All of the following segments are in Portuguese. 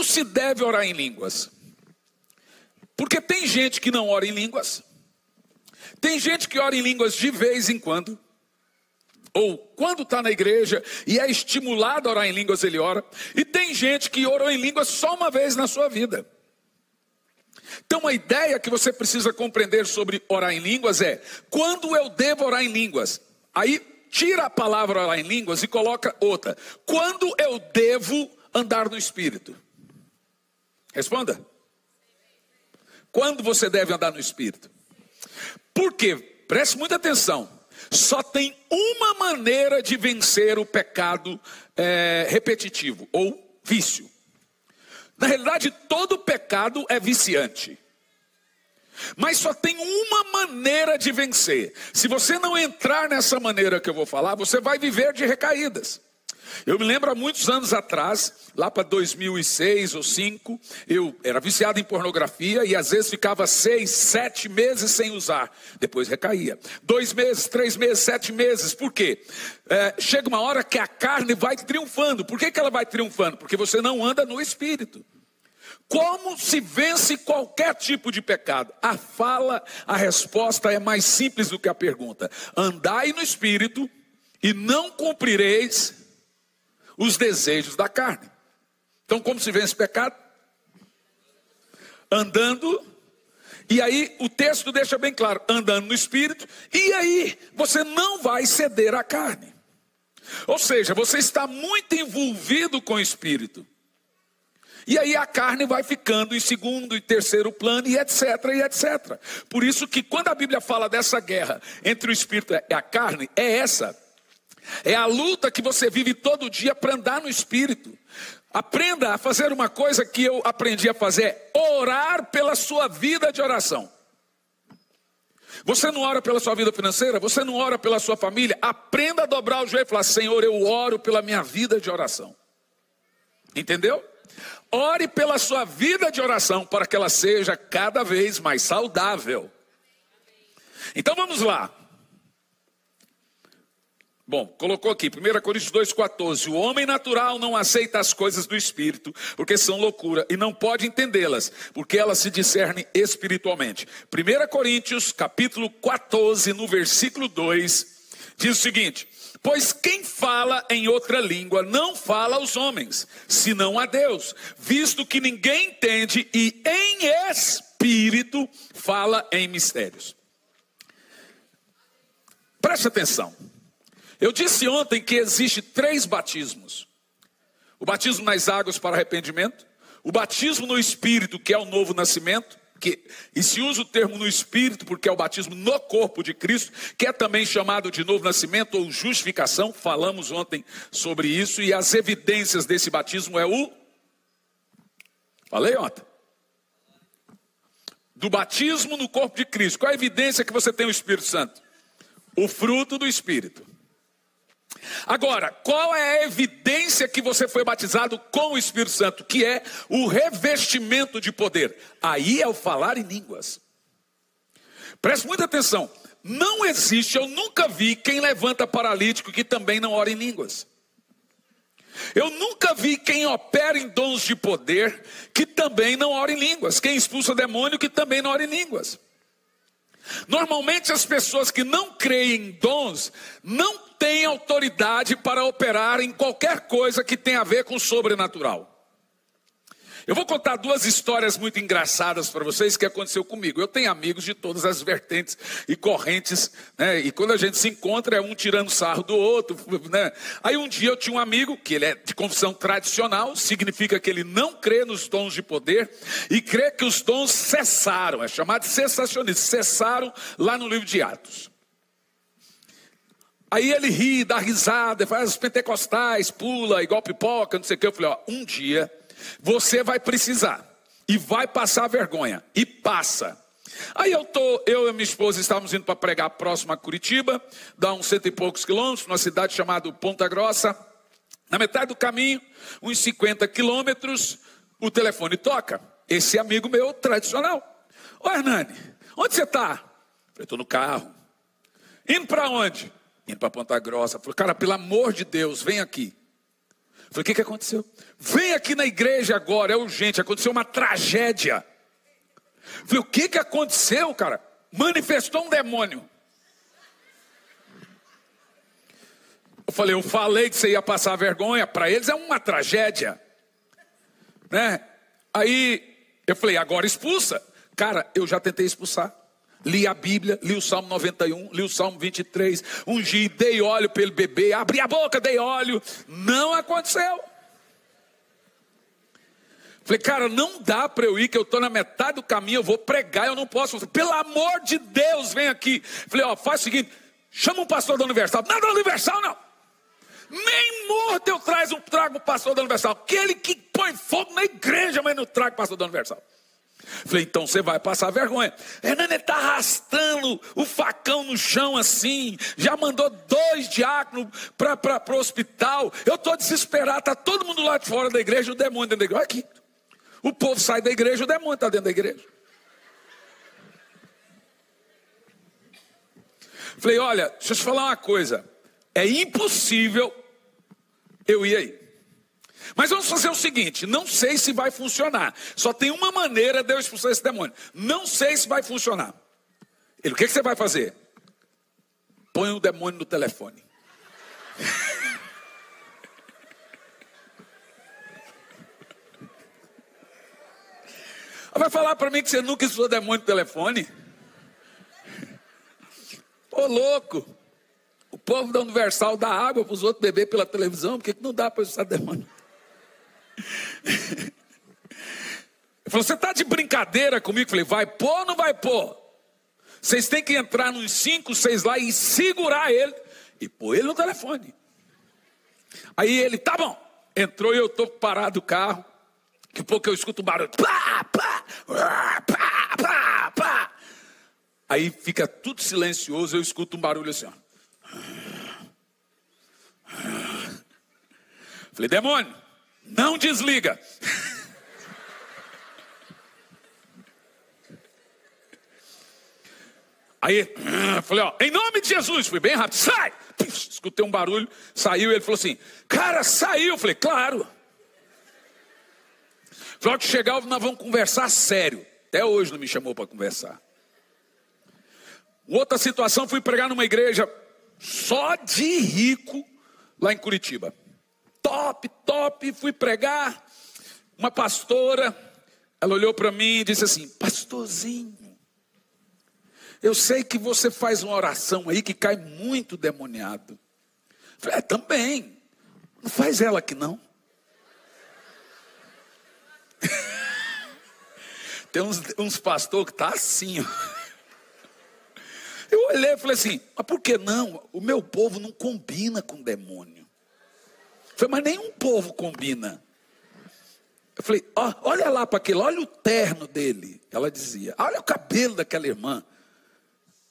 se deve orar em línguas? Porque tem gente que não ora em línguas. Tem gente que ora em línguas de vez em quando. Ou quando está na igreja e é estimulado a orar em línguas, ele ora. E tem gente que orou em línguas só uma vez na sua vida. Então a ideia que você precisa compreender sobre orar em línguas é: quando eu devo orar em línguas? Aí tira a palavra orar em línguas e coloca outra. Quando eu devo andar no Espírito? Responda. Quando você deve andar no Espírito? Por quê? Preste muita atenção. Só tem uma maneira de vencer o pecado repetitivo ou vício. Na realidade, todo pecado é viciante. Mas só tem uma maneira de vencer. Se você não entrar nessa maneira que eu vou falar, você vai viver de recaídas. Eu me lembro há muitos anos atrás, lá para 2006 ou 2005, eu era viciado em pornografia e às vezes ficava 6, 7 meses sem usar. Depois recaía. 2 meses, 3 meses, 7 meses. Por quê? Chega uma hora que a carne vai triunfando. Por que ela vai triunfando? Porque você não anda no Espírito. Como se vence qualquer tipo de pecado? A resposta é mais simples do que a pergunta. Andai no Espírito e não cumprireis os desejos da carne. Então, como se vence o pecado? Andando. E aí o texto deixa bem claro, andando no Espírito. E aí você não vai ceder à carne. Ou seja, você está muito envolvido com o Espírito. E aí a carne vai ficando em segundo e terceiro plano e etc, e etc. Por isso que quando a Bíblia fala dessa guerra entre o Espírito e a carne, é essa. É a luta que você vive todo dia para andar no Espírito. Aprenda a fazer uma coisa que eu aprendi a fazer: orar pela sua vida de oração. Você não ora pela sua vida financeira? Você não ora pela sua família? Aprenda a dobrar o joelho e falar: Senhor, eu oro pela minha vida de oração. Entendeu? Ore pela sua vida de oração para que ela seja cada vez mais saudável. Então vamos lá. Bom, colocou aqui, 1 Coríntios 2,14. O homem natural não aceita as coisas do Espírito, porque são loucura, e não pode entendê-las, porque elas se discernem espiritualmente. 1 Coríntios, capítulo 14, no versículo 2, diz o seguinte: pois quem fala em outra língua não fala aos homens, senão a Deus, visto que ninguém entende e em espírito fala em mistérios. Preste atenção. Eu disse ontem que existe 3 batismos. O batismo nas águas para arrependimento, o batismo no Espírito, que é o novo nascimento, e se usa o termo no Espírito porque é o batismo no corpo de Cristo, que é também chamado de novo nascimento ou justificação. Falamos ontem sobre isso, e as evidências desse batismo é falei ontem. Do batismo no corpo de Cristo. Qual a evidência que você tem o Espírito Santo? O fruto do Espírito. Agora, qual é a evidência que você foi batizado com o Espírito Santo? Que é o revestimento de poder. Aí é o falar em línguas. Preste muita atenção. Não existe, eu nunca vi quem levanta paralítico que também não ora em línguas. Eu nunca vi quem opera em dons de poder que também não ora em línguas. Quem expulsa demônio que também não ora em línguas. Normalmente as pessoas que não creem em dons não têm autoridade para operar em qualquer coisa que tenha a ver com o sobrenatural. Eu vou contar 2 histórias muito engraçadas para vocês que aconteceu comigo. Eu tenho amigos de todas as vertentes e correntes, né? E quando a gente se encontra é um tirando sarro do outro, né? Aí um dia eu tinha um amigo que ele é de confissão tradicional, significa que ele não crê nos dons de poder e crê que os dons cessaram, é chamado de cessacionismo, cessaram lá no livro de Atos. Aí ele ri, dá risada, faz os pentecostais, pula igual pipoca, não sei o que. Eu falei, um dia você vai precisar e vai passar vergonha, e passa. Aí eu e minha esposa estávamos indo para pregar próximo a Curitiba, dá uns 100 e poucos quilômetros, numa cidade chamada Ponta Grossa. Na metade do caminho, uns 50 quilômetros, o telefone toca. Esse amigo meu tradicional: ô Hernani, onde você está? Eu estou no carro. Indo para onde? Indo para Ponta Grossa. Eu falei, cara, pelo amor de Deus, vem aqui. Falei, o que aconteceu? Vem aqui na igreja agora, é urgente, aconteceu uma tragédia. Falei, o que aconteceu, cara? Manifestou um demônio. Eu falei que você ia passar vergonha, para eles é uma tragédia, né? Aí eu falei, agora expulsa. Cara, eu já tentei expulsar. Li a Bíblia, li o Salmo 91, li o Salmo 23, ungi, dei óleo para ele beber, abri a boca, dei óleo. Não aconteceu. Falei, cara, não dá para eu ir, que eu estou na metade do caminho, eu vou pregar, eu não posso. Pelo amor de Deus, vem aqui. Falei, faz o seguinte, chama um pastor da Universal. Não, da Universal não. Nem morto eu trago o pastor da Universal. Aquele que põe fogo na igreja, mas não traga o pastor da Universal. Falei, então você vai passar vergonha. Hernani está arrastando o facão no chão assim. Já mandou 2 diáconos para o hospital. Eu estou desesperado, está todo mundo lá de fora da igreja, o demônio dentro da igreja. Olha aqui. O povo sai da igreja, o demônio está dentro da igreja. Falei, olha, deixa eu te falar uma coisa. É impossível eu ir aí. Mas vamos fazer o seguinte, não sei se vai funcionar. Só tem uma maneira de eu expulsar esse demônio. Não sei se vai funcionar. Ele, o que você vai fazer? Põe o demônio no telefone. Vai falar para mim que você nunca expulsou demônio no telefone? Ô louco. O povo da Universal dá água para os outros beber pela televisão. Por que não dá para expulsar demônio? Ele falou, você está de brincadeira comigo? Eu falei, vai pôr ou não vai pôr? Vocês têm que entrar nos 5, 6 lá e segurar ele e pôr ele no telefone. Aí ele, tá bom. Entrou e eu estou parado do carro. Daqui a pouco eu escuto um barulho. Pá, pá, pá, pá, pá. Aí fica tudo silencioso, eu escuto um barulho assim, ó. Falei, demônio, não desliga. Aí, falei, em nome de Jesus, fui bem rápido, sai! Escutei um barulho, saiu, ele falou assim, cara, saiu. Falei, claro. Falei, que chegar, nós vamos conversar sério. Até hoje não me chamou para conversar. Outra situação, fui pregar numa igreja só de rico, lá em Curitiba. Top, fui pregar. Uma pastora, ela olhou para mim e disse assim, pastorzinho, eu sei que você faz uma oração aí que cai muito demoniado. Eu falei, também, não faz ela aqui não. Tem uns pastores que tá assim, ó. Eu olhei e falei assim, mas por que não? O meu povo não combina com demônio. Eu falei, mas nenhum povo combina. Eu falei, olha lá para aquele, olha o terno dele. Ela dizia, olha o cabelo daquela irmã.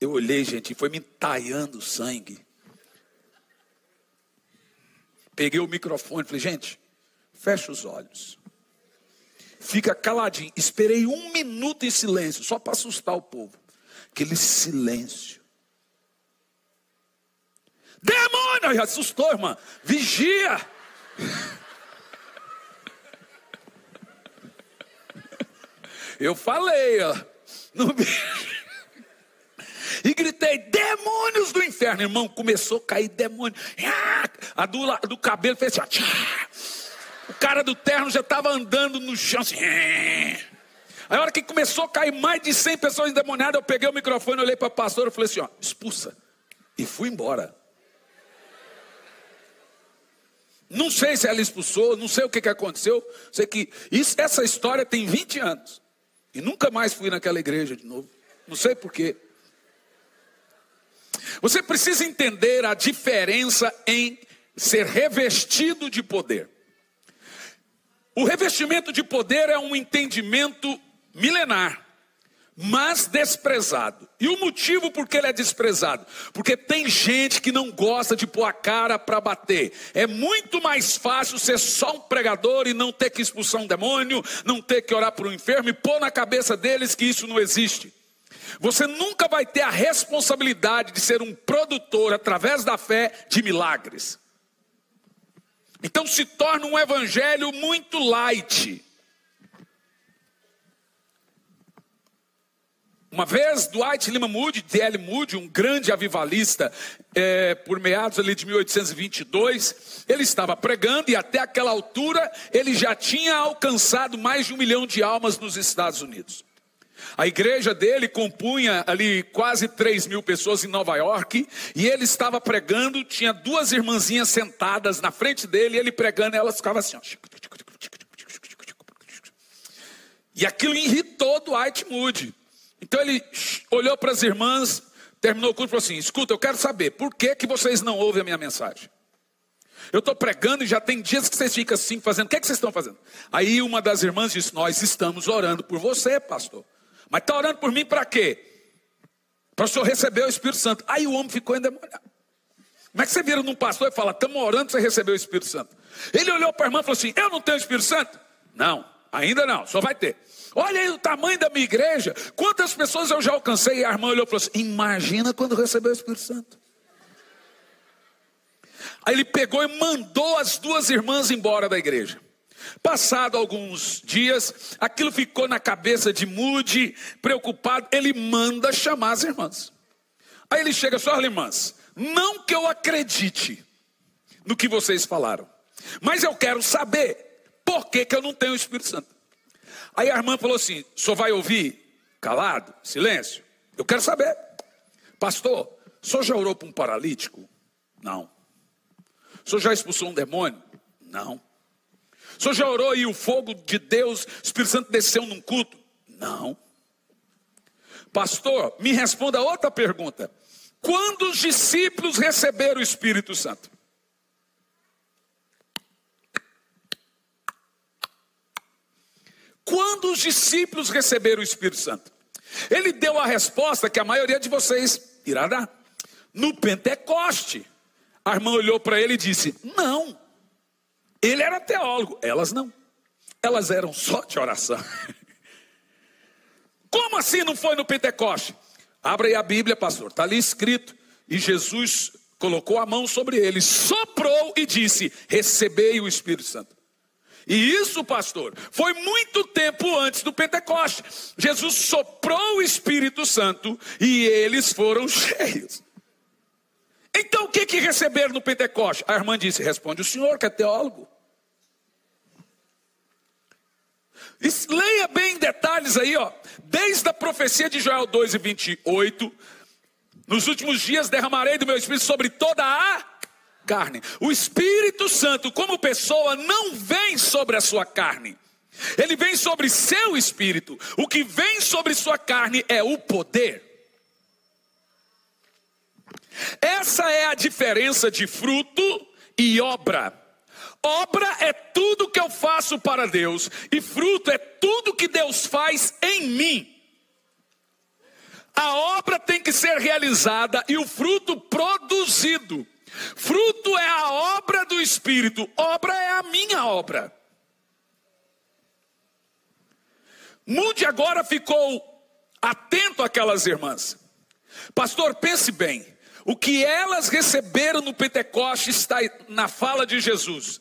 Eu olhei, gente, e foi me entaiando o sangue. Peguei o microfone e falei, gente, fecha os olhos. Fica caladinho. Esperei 1 minuto em silêncio, só para assustar o povo. Aquele silêncio. Demônio! Assustou, irmã. Vigia. Eu falei, no bicho. E gritei, demônios do inferno. Irmão, começou a cair demônio. A do cabelo fez assim, ó. O cara do terno já estava andando no chão assim. Aí a hora que começou a cair mais de 100 pessoas endemoniadas, eu peguei o microfone, olhei para a pastora e falei assim, expulsa. E fui embora. Não sei se ela expulsou, não sei o que aconteceu. Sei que essa história tem 20 anos. E nunca mais fui naquela igreja de novo. Não sei por quê. Você precisa entender a diferença em ser revestido de poder. O revestimento de poder é um entendimento milenar, mas desprezado. E o motivo por que ele é desprezado? Porque tem gente que não gosta de pôr a cara para bater. É muito mais fácil ser só um pregador e não ter que expulsar um demônio, não ter que orar por um enfermo e pôr na cabeça deles que isso não existe. Você nunca vai ter a responsabilidade de ser um produtor, através da fé, de milagres. Então se torna um evangelho muito light. Uma vez, Dwight Lyman Moody, D.L. Moody, um grande avivalista, por meados ali de 1822, ele estava pregando e até aquela altura ele já tinha alcançado mais de 1 milhão de almas nos Estados Unidos. A igreja dele compunha ali quase 3 mil pessoas em Nova York, e ele estava pregando, tinha 2 irmãzinhas sentadas na frente dele, e ele pregando, e elas ficavam assim, ó. E aquilo irritou Dwight Moody. Então ele olhou para as irmãs, terminou o culto e falou assim: escuta, eu quero saber, por que vocês não ouvem a minha mensagem? Eu estou pregando e já tem dias que vocês ficam assim fazendo, o que vocês estão fazendo? Aí uma das irmãs disse: nós estamos orando por você, pastor. Mas está orando por mim para quê? Para o senhor receber o Espírito Santo. Aí o homem ficou endemoniado. Como é que você vira num pastor e fala: estamos orando para você receber o Espírito Santo? Ele olhou para a irmã e falou assim: eu não tenho o Espírito Santo? Não, ainda não, só vai ter. Olha aí o tamanho da minha igreja, quantas pessoas eu já alcancei. E a irmã olhou e falou assim: imagina quando receber o Espírito Santo. Aí ele pegou e mandou as 2 irmãs embora da igreja. Passado alguns dias, aquilo ficou na cabeça de Moody, preocupado, ele manda chamar as irmãs. Aí ele chega: só irmãs, não que eu acredite no que vocês falaram, mas eu quero saber por que eu não tenho o Espírito Santo. Aí a irmã falou assim: o senhor vai ouvir calado, silêncio? Eu quero saber. Pastor, o senhor já orou para um paralítico? Não. O senhor já expulsou um demônio? Não. O senhor já orou e o fogo de Deus, o Espírito Santo desceu num culto? Não. Pastor, me responda outra pergunta: quando os discípulos receberam o Espírito Santo? Quando os discípulos receberam o Espírito Santo? Ele deu a resposta que a maioria de vocês irá dar: no Pentecoste. A irmã olhou para ele e disse: não. Ele era teólogo, elas não. Elas eram só de oração. Como assim não foi no Pentecoste? Abra aí a Bíblia, pastor, está ali escrito. E Jesus colocou a mão sobre ele, soprou e disse: recebei o Espírito Santo. E isso, pastor, foi muito tempo antes do Pentecoste. Jesus soprou o Espírito Santo e eles foram cheios. Então o que receberam no Pentecoste? A irmã disse: responde o senhor que é teólogo. Leia bem em detalhes aí, ó. Desde a profecia de Joel 2:28, nos últimos dias derramarei do meu Espírito sobre toda a carne. O Espírito Santo, como pessoa, não vem sobre a sua carne. Ele vem sobre seu espírito. O que vem sobre sua carne é o poder. Essa é a diferença de fruto e obra. Obra é tudo que eu faço para Deus, e fruto é tudo que Deus faz em mim. A obra tem que ser realizada e o fruto produzido. Fruto é a obra do Espírito, obra é a minha obra. Moody agora ficou atento àquelas irmãs. Pastor, pense bem, o que elas receberam no Pentecoste está na fala de Jesus: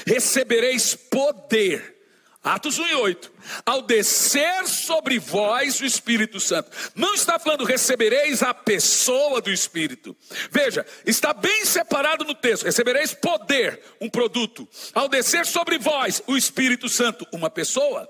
recebereis poder. Atos 1:8, ao descer sobre vós o Espírito Santo. Não está falando recebereis a pessoa do Espírito. Veja, está bem separado no texto: recebereis poder, um produto. Ao descer sobre vós o Espírito Santo, uma pessoa.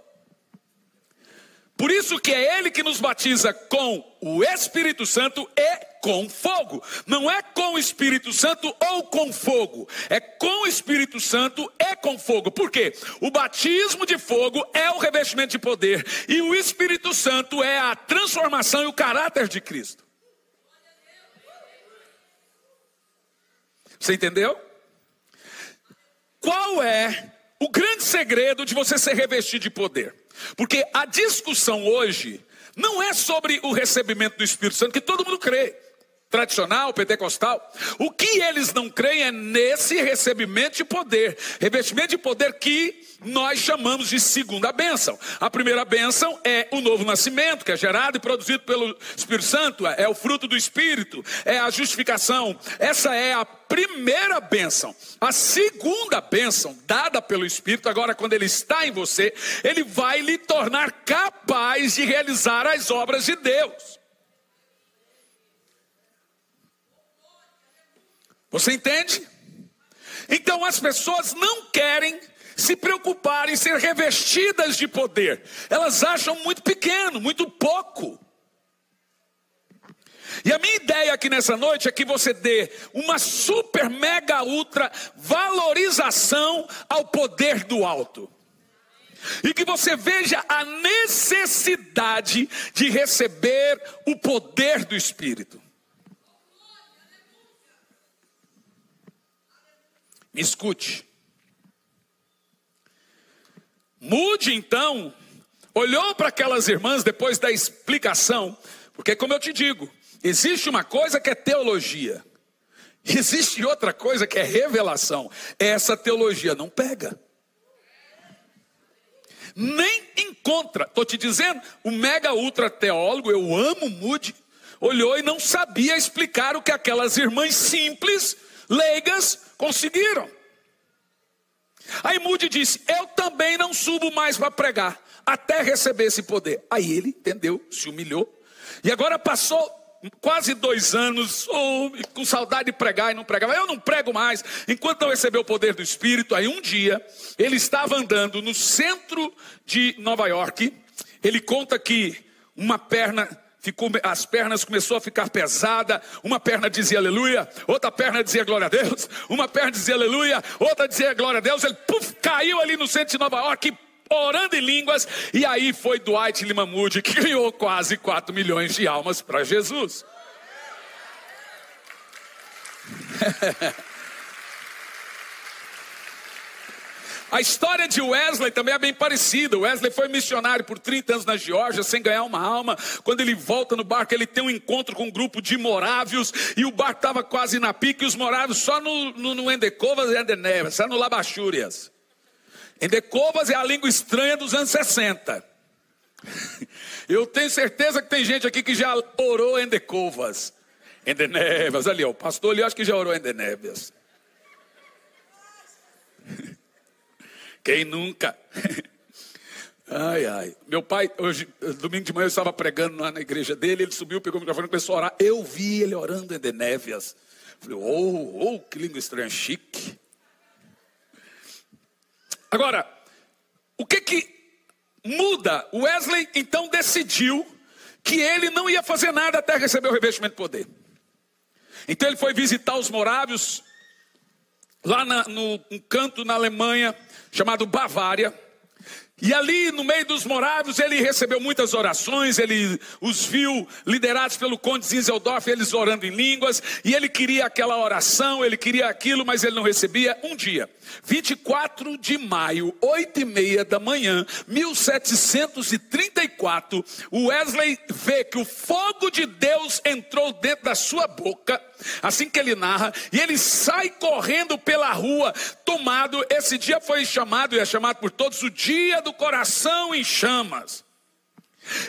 Por isso que é Ele que nos batiza com o Espírito Santo e com fogo. Não é com o Espírito Santo ou com fogo. É com o Espírito Santo e com fogo. Por quê? O batismo de fogo é o revestimento de poder. E o Espírito Santo é a transformação e o caráter de Cristo. Você entendeu? Qual é o grande segredo de você ser revestido de poder? Porque a discussão hoje não é sobre o recebimento do Espírito Santo, que todo mundo crê. tradicional, pentecostal. O que eles não creem é nesse recebimento de poder. Revestimento de poder que nós chamamos de segunda bênção. A primeira bênção é o novo nascimento, que é gerado e produzido pelo Espírito Santo. É o fruto do Espírito, é a justificação. Essa é a primeira bênção. A segunda bênção, dada pelo Espírito, agora quando ele está em você, ele vai lhe tornar capaz de realizar as obras de Deus. Você entende? Então as pessoas não querem se preocupar em ser revestidas de poder. Elas acham muito pequeno, muito pouco. E a minha ideia aqui nessa noite é que você dê uma super, mega, ultra valorização ao poder do alto. E que você veja a necessidade de receber o poder do Espírito. Me escute. Mude então, olhou para aquelas irmãs depois da explicação, porque como eu te digo, existe uma coisa que é teologia, existe outra coisa que é revelação. Essa teologia não pega, nem encontra. Estou te dizendo, o mega ultra teólogo, eu amo Mude, olhou e não sabia explicar o que aquelas irmãs simples, leigas, conseguiram. Aí Moody disse, eu também não subo mais para pregar, até receber esse poder. Aí ele entendeu, se humilhou. E agora passou quase 2 anos, com saudade de pregar e não pregava. Eu não prego mais, enquanto não recebeu o poder do Espírito. Aí um dia, ele estava andando no centro de Nova York. Ele conta que uma perna... as pernas começou a ficar pesada. Uma perna dizia aleluia, outra perna dizia glória a Deus, uma perna dizia aleluia, outra dizia glória a Deus. Ele caiu ali no centro de Nova York, orando em línguas. E aí foi Dwight Lyman Moody que ganhou quase 4 milhões de almas para Jesus. A história de Wesley também é bem parecida. Wesley foi missionário por 30 anos na Geórgia, sem ganhar uma alma. Quando ele volta no barco, ele tem um encontro com um grupo de morávios, e o barco estava quase na pique, e os morávios só no Endecovas e Endenevas, só no Labachúrias. Endecovas é a língua estranha dos anos 60. Eu tenho certeza que tem gente aqui que já orou Endecovas. Endenevas, ali, ó, o pastor ali, acho que já orou Endenevas. Quem nunca? Ai, ai. Meu pai, hoje, domingo de manhã, eu estava pregando lá na igreja dele. Ele subiu, pegou o microfone e começou a orar. Eu vi ele orando em Endenévias. Falei, que língua estranha, chique. Agora, o que muda? O Wesley, então, decidiu que ele não ia fazer nada até receber o revestimento de poder. Então, ele foi visitar os morávios, lá num canto na Alemanha, chamado Bavária. E ali no meio dos morávios ele recebeu muitas orações. Ele os viu liderados pelo conde Zinzeldorf, eles orando em línguas. E ele queria aquela oração, ele queria aquilo, mas ele não recebia. Um dia, 24 de maio, 8h30 da manhã, 1734, o Wesley vê que o fogo de Deus entrou dentro da sua boca. Assim que ele narra, e ele sai correndo pela rua, tomado. Esse dia foi chamado, e é chamado por todos, o dia do coração em chamas.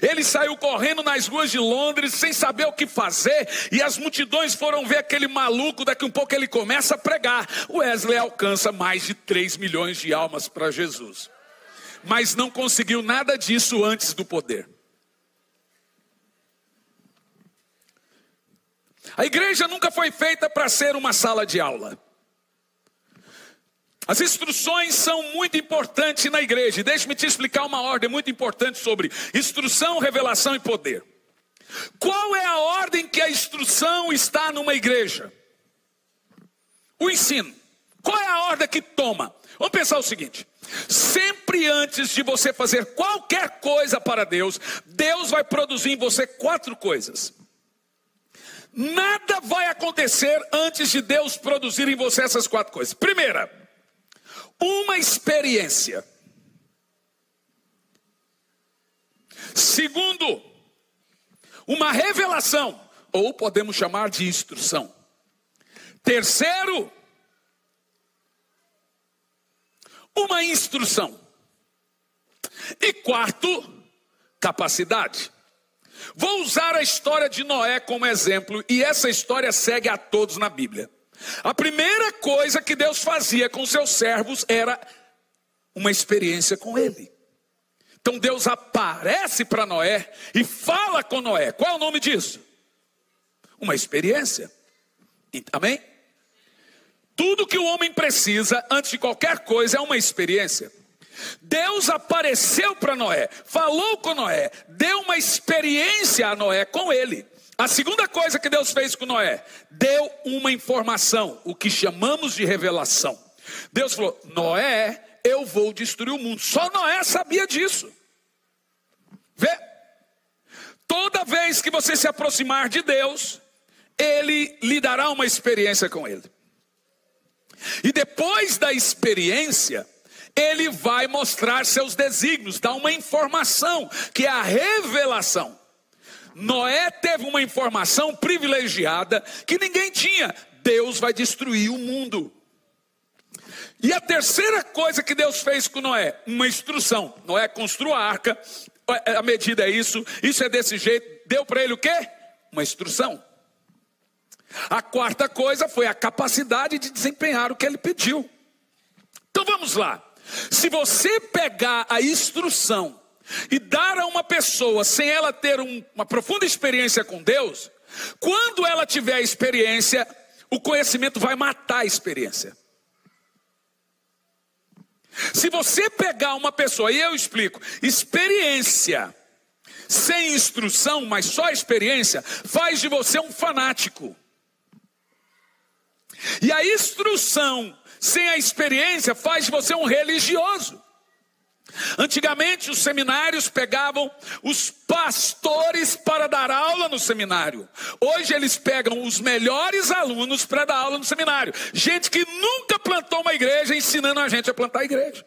Ele saiu correndo nas ruas de Londres, sem saber o que fazer, e as multidões foram ver aquele maluco. Daqui um pouco ele começa a pregar. Wesley alcança mais de 3 milhões de almas para Jesus, mas não conseguiu nada disso antes do poder. A igreja nunca foi feita para ser uma sala de aula. As instruções são muito importantes na igreja. Deixe-me te explicar uma ordem muito importante sobre instrução, revelação e poder. Qual é a ordem que a instrução está numa igreja? O ensino. Qual é a ordem que toma? Vamos pensar o seguinte: sempre antes de você fazer qualquer coisa para Deus, Deus vai produzir em você 4 coisas. Nada vai acontecer antes de Deus produzir em você essas 4 coisas. Primeira, uma experiência. Segundo, uma revelação. ou podemos chamar de instrução. Terceiro, uma instrução. E quarto, capacidade. Vou usar a história de Noé como exemplo, e essa história segue a todos na Bíblia. A primeira coisa que Deus fazia com seus servos era uma experiência com ele. Então Deus aparece para Noé e fala com Noé. Qual é o nome disso? Uma experiência. Amém? Tudo que o homem precisa antes de qualquer coisa é uma experiência. Deus apareceu para Noé, falou com Noé, deu uma experiência a Noé com ele. A segunda coisa que Deus fez com Noé, deu uma informação, o que chamamos de revelação. Deus falou: Noé, eu vou destruir o mundo. Só Noé sabia disso. Vê? Toda vez que você se aproximar de Deus, Ele lhe dará uma experiência com Ele. E depois da experiência, Ele vai mostrar seus desígnios, dar uma informação, que é a revelação. Noé teve uma informação privilegiada que ninguém tinha. Deus vai destruir o mundo. E a terceira coisa que Deus fez com Noé, uma instrução. Noé construiu a arca, a medida é isso é desse jeito. Deu para ele o quê? Uma instrução. A quarta coisa foi a capacidade de desempenhar o que ele pediu. Então vamos lá. Se você pegar a instrução e dar a uma pessoa sem ela ter uma profunda experiência com Deus, quando ela tiver a experiência, o conhecimento vai matar a experiência. Se você pegar uma pessoa, e eu explico, experiência sem instrução, mas só experiência, faz de você um fanático. E a instrução sem a experiência faz de você um religioso. Antigamente os seminários pegavam os pastores para dar aula no seminário. Hoje eles pegam os melhores alunos para dar aula no seminário. Gente que nunca plantou uma igreja ensinando a gente a plantar a igreja.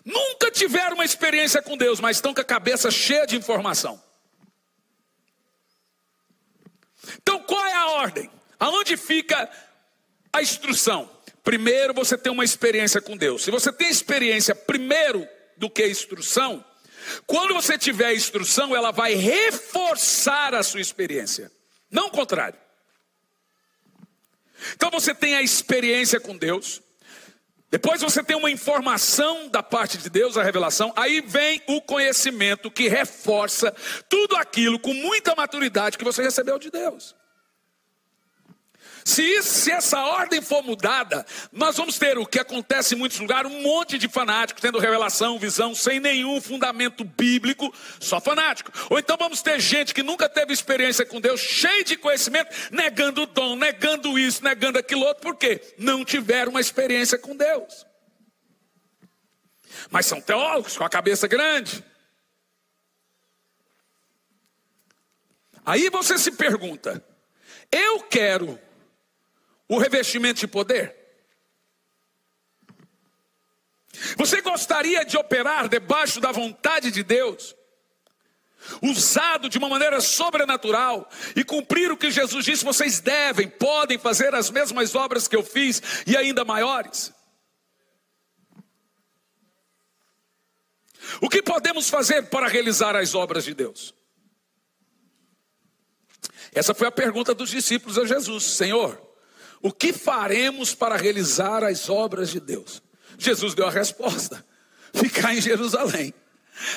Nunca tiveram uma experiência com Deus, mas estão com a cabeça cheia de informação. Então qual é a ordem? Aonde fica a instrução? Primeiro você tem uma experiência com Deus. Se você tem experiência primeiro do que a instrução, quando você tiver a instrução, ela vai reforçar a sua experiência, não o contrário. Então você tem a experiência com Deus, depois você tem uma informação da parte de Deus, a revelação, aí vem o conhecimento que reforça tudo aquilo com muita maturidade que você recebeu de Deus. Se essa ordem for mudada, nós vamos ter o que acontece em muitos lugares, um monte de fanáticos tendo revelação, visão, sem nenhum fundamento bíblico, só fanático. Ou então vamos ter gente que nunca teve experiência com Deus, cheio de conhecimento, negando o dom, negando isso, negando aquilo outro. Por quê? Não tiveram uma experiência com Deus. Mas são teólogos com a cabeça grande. Aí você se pergunta, eu quero o revestimento de poder? Você gostaria de operar debaixo da vontade de Deus, usado de uma maneira sobrenatural e cumprir o que Jesus disse? Vocês podem fazer as mesmas obras que eu fiz e ainda maiores. O que podemos fazer para realizar as obras de Deus? Essa foi a pergunta dos discípulos a Jesus. Senhor, o que faremos para realizar as obras de Deus? Jesus deu a resposta: ficar em Jerusalém,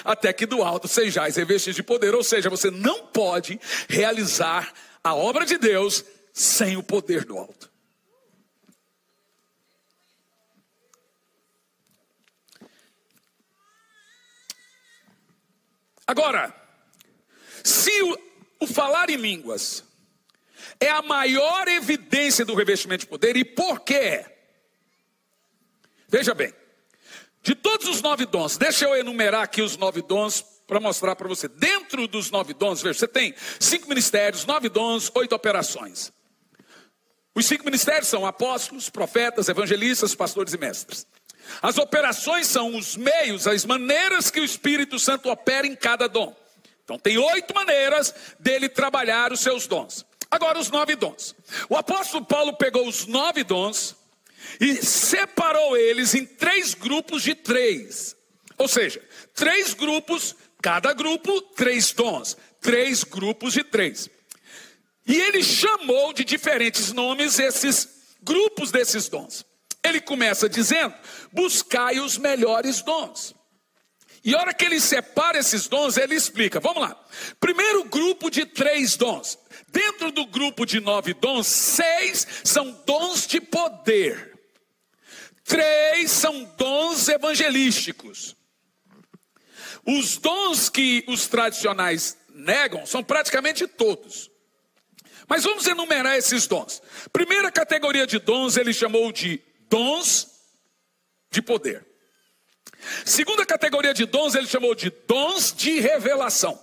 até que do alto sejais revestidos de poder. Ou seja, você não pode realizar a obra de Deus sem o poder do alto. Agora, se o falar em línguas é a maior evidência do revestimento de poder, e por que é? Veja bem, de todos os 9 dons, deixa eu enumerar aqui os 9 dons para mostrar para você. Dentro dos 9 dons, veja, você tem 5 ministérios, 9 dons, 8 operações. Os 5 ministérios são apóstolos, profetas, evangelistas, pastores e mestres. As operações são os meios, as maneiras que o Espírito Santo opera em cada dom. Então tem 8 maneiras dele trabalhar os seus dons. Agora os 9 dons. O apóstolo Paulo pegou os 9 dons e separou eles em 3 grupos de 3. Ou seja, 3 grupos, cada grupo 3 dons. 3 grupos de 3. E ele chamou de diferentes nomes esses grupos desses dons. Ele começa dizendo: buscai os melhores dons. E a hora que ele separa esses dons, ele explica. Vamos lá. Primeiro grupo de 3 dons. Dentro do grupo de 9 dons, 6 são dons de poder. 3 são dons evangelísticos. Os dons que os tradicionais negam são praticamente todos. Mas vamos enumerar esses dons. Primeira categoria de dons ele chamou de dons de poder. Segunda categoria de dons ele chamou de dons de revelação.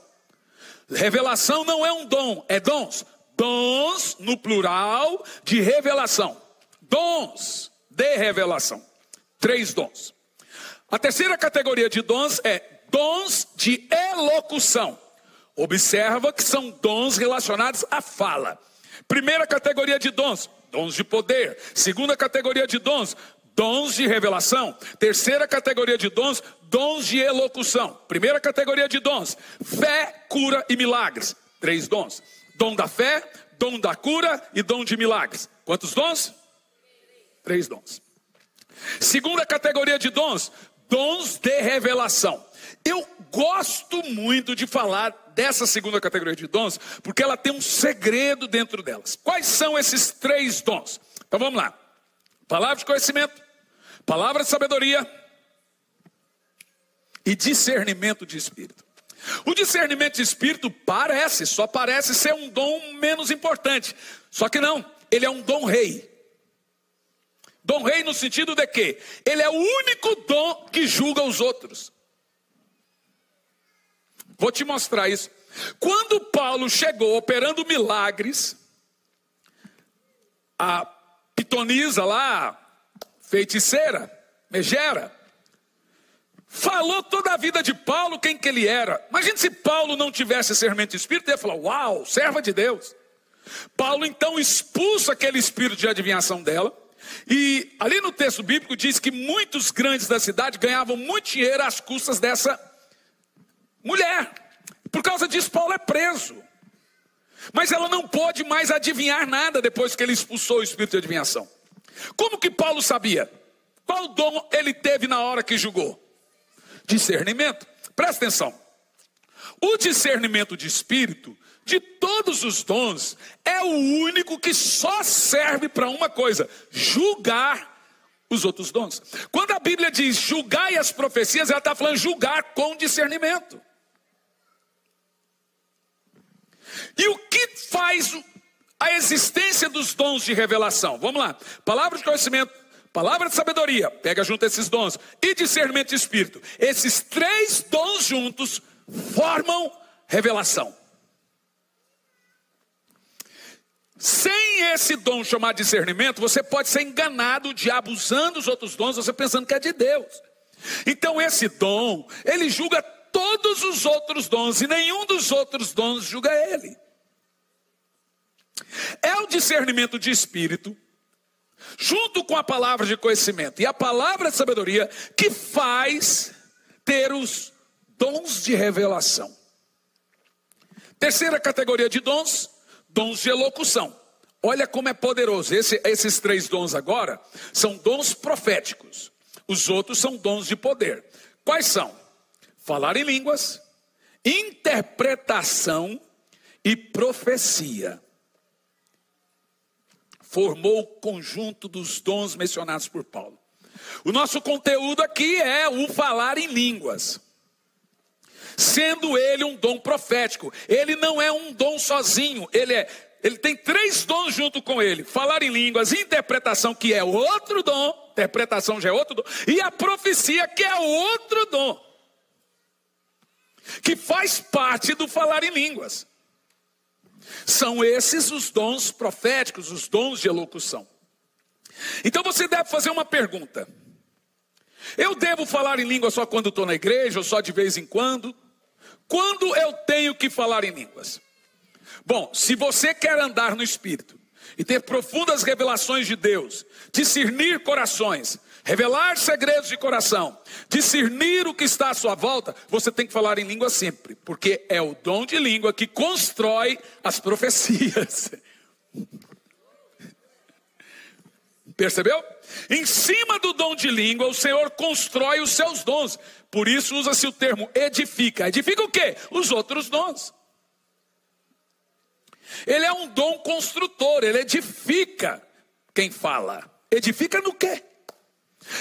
Revelação não é um dom, é dons. Dons no plural de revelação. Dons de revelação. 3 dons. A terceira categoria de dons é dons de elocução. Observa que são dons relacionados à fala. Primeira categoria de dons, dons de poder. Segunda categoria de dons, dons de revelação. Terceira categoria de dons, dons de elocução. Primeira categoria de dons, fé, cura e milagres. 3 dons. Dom da fé, dom da cura e dom de milagres. Quantos dons? 3 dons. Segunda categoria de dons, dons de revelação. Eu gosto muito de falar dessa segunda categoria de dons, porque ela tem um segredo dentro delas. Quais são esses 3 dons? Então vamos lá. Palavra de conhecimento, palavra de sabedoria e discernimento de espírito. O discernimento de espírito só parece ser um dom menos importante. Só que não, ele é um dom rei. Dom rei no sentido de que ele é o único dom que julga os outros. Vou te mostrar isso. Quando Paulo chegou operando milagres, a pitonisa lá, feiticeira, megera, falou toda a vida de Paulo quem que ele era. Imagina se Paulo não tivesse discernimento de espírito, ele ia falar: uau, serva de Deus. Paulo então expulsa aquele espírito de adivinhação dela. E ali no texto bíblico diz que muitos grandes da cidade ganhavam muito dinheiro às custas dessa mulher. Por causa disso Paulo é preso. Mas ela não pôde mais adivinhar nada depois que ele expulsou o espírito de adivinhação. Como que Paulo sabia? Qual dom ele teve na hora que julgou? Discernimento. Presta atenção. O discernimento de espírito, de todos os dons, é o único que só serve para uma coisa: julgar os outros dons. Quando a Bíblia diz julgai as profecias, ela está falando julgar com discernimento. E o que faz a existência dos dons de revelação? Vamos lá. Palavra de conhecimento, palavra de sabedoria, pega junto esses dons, e discernimento de espírito. Esses 3 dons juntos formam revelação. Sem esse dom chamado discernimento, você pode ser enganado, o diabo usando os outros dons, você pensando que é de Deus. Então esse dom, ele julga todos os outros dons, e nenhum dos outros dons julga ele. É o discernimento de espírito, junto com a palavra de conhecimento e a palavra de sabedoria, que faz ter os dons de revelação. Terceira categoria de dons, dons de elocução. Olha como é poderoso. Esses 3 dons agora são dons proféticos. Os outros são dons de poder. Quais são? Falar em línguas, interpretação e profecia. Formou o conjunto dos dons mencionados por Paulo. O nosso conteúdo aqui é o falar em línguas. Sendo ele um dom profético. Ele não é um dom sozinho. Ele tem 3 dons junto com ele. Falar em línguas, interpretação, que é outro dom. Interpretação já é outro dom. E a profecia, que é outro dom. Que faz parte do falar em línguas. São esses os dons proféticos, os dons de elocução. Então você deve fazer uma pergunta: eu devo falar em língua só quando estou na igreja, ou só de vez em quando? quando eu tenho que falar em línguas? Bom, se você quer andar no Espírito e ter profundas revelações de Deus, discernir corações, revelar segredos de coração, discernir o que está à sua volta, você tem que falar em língua sempre, porque é o dom de língua que constrói as profecias. Percebeu? Em cima do dom de língua, o Senhor constrói os seus dons. Por isso usa-se o termo edifica. Edifica o quê? Os outros dons. Ele é um dom construtor, ele edifica quem fala. Edifica no quê?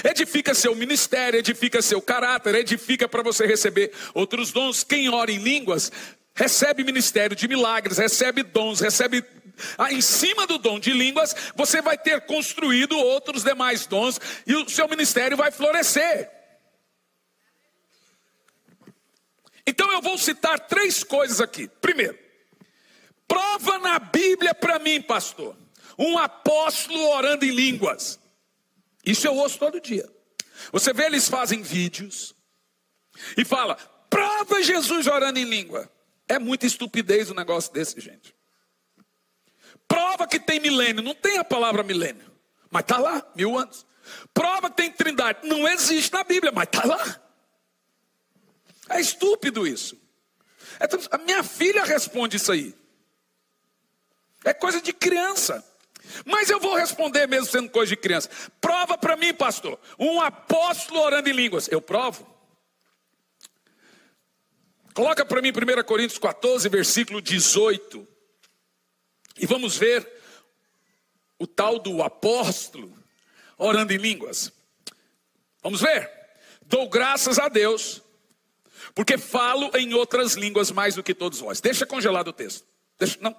Edifica seu ministério, edifica seu caráter, edifica para você receber outros dons. Quem ora em línguas, recebe ministério de milagres, recebe dons, recebe... em cima do dom de línguas, você vai ter construído outros demais dons e o seu ministério vai florescer. Então eu vou citar 3 coisas aqui. Primeiro, prova na Bíblia para mim, pastor, um apóstolo orando em línguas. Isso eu ouço todo dia. Você vê, eles fazem vídeos e fala, prova Jesus orando em língua. É muita estupidez um negócio desse, gente. Prova que tem milênio, não tem a palavra milênio, mas está lá, 1000 anos. Prova que tem trindade, não existe na Bíblia, mas está lá. É estúpido isso. A minha filha responde isso aí. É coisa de criança. Mas eu vou responder mesmo sendo coisa de criança. Prova para mim, pastor, um apóstolo orando em línguas. Eu provo. Coloca para mim 1 Coríntios 14, versículo 18. E vamos ver o tal do apóstolo orando em línguas. Vamos ver? Dou graças a Deus, porque falo em outras línguas mais do que todos vós. Deixa congelado o texto.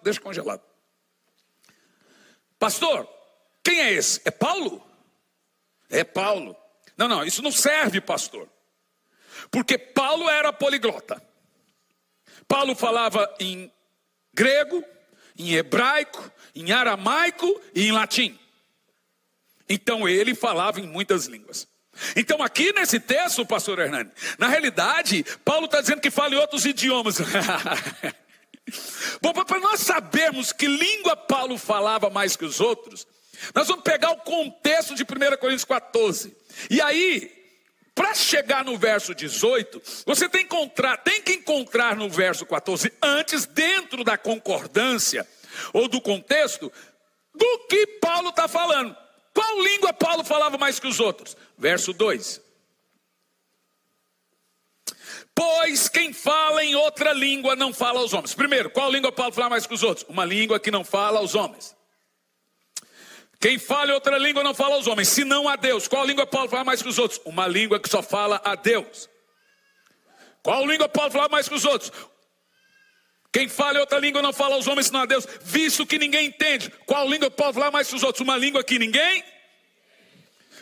Deixa congelado. Pastor, quem é esse? É Paulo? É Paulo. Não, isso não serve, pastor. Porque Paulo era poliglota. Paulo falava em grego, em hebraico, em aramaico e em latim. Então ele falava em muitas línguas. Então aqui nesse texto, pastor Hernani, na realidade, Paulo está dizendo que fala em outros idiomas. Bom, para nós sabermos que língua Paulo falava mais que os outros, nós vamos pegar o contexto de 1 Coríntios 14. E aí, para chegar no verso 18, você tem que encontrar no verso 14, antes, dentro da concordância, ou do contexto, do que Paulo está falando. Qual língua Paulo falava mais que os outros? Verso 2. Pois quem fala em outra língua não fala aos homens. Primeiro, qual língua Paulo fala mais que os outros? Uma língua que não fala aos homens. Quem fala em outra língua não fala aos homens, senão a Deus. Qual língua Paulo fala mais que os outros? Uma língua que só fala a Deus. Qual língua Paulo fala mais que os outros? Quem fala em outra língua não fala aos homens, senão a Deus, visto que ninguém entende. Qual língua Paulo fala mais que os outros? Uma língua que ninguém...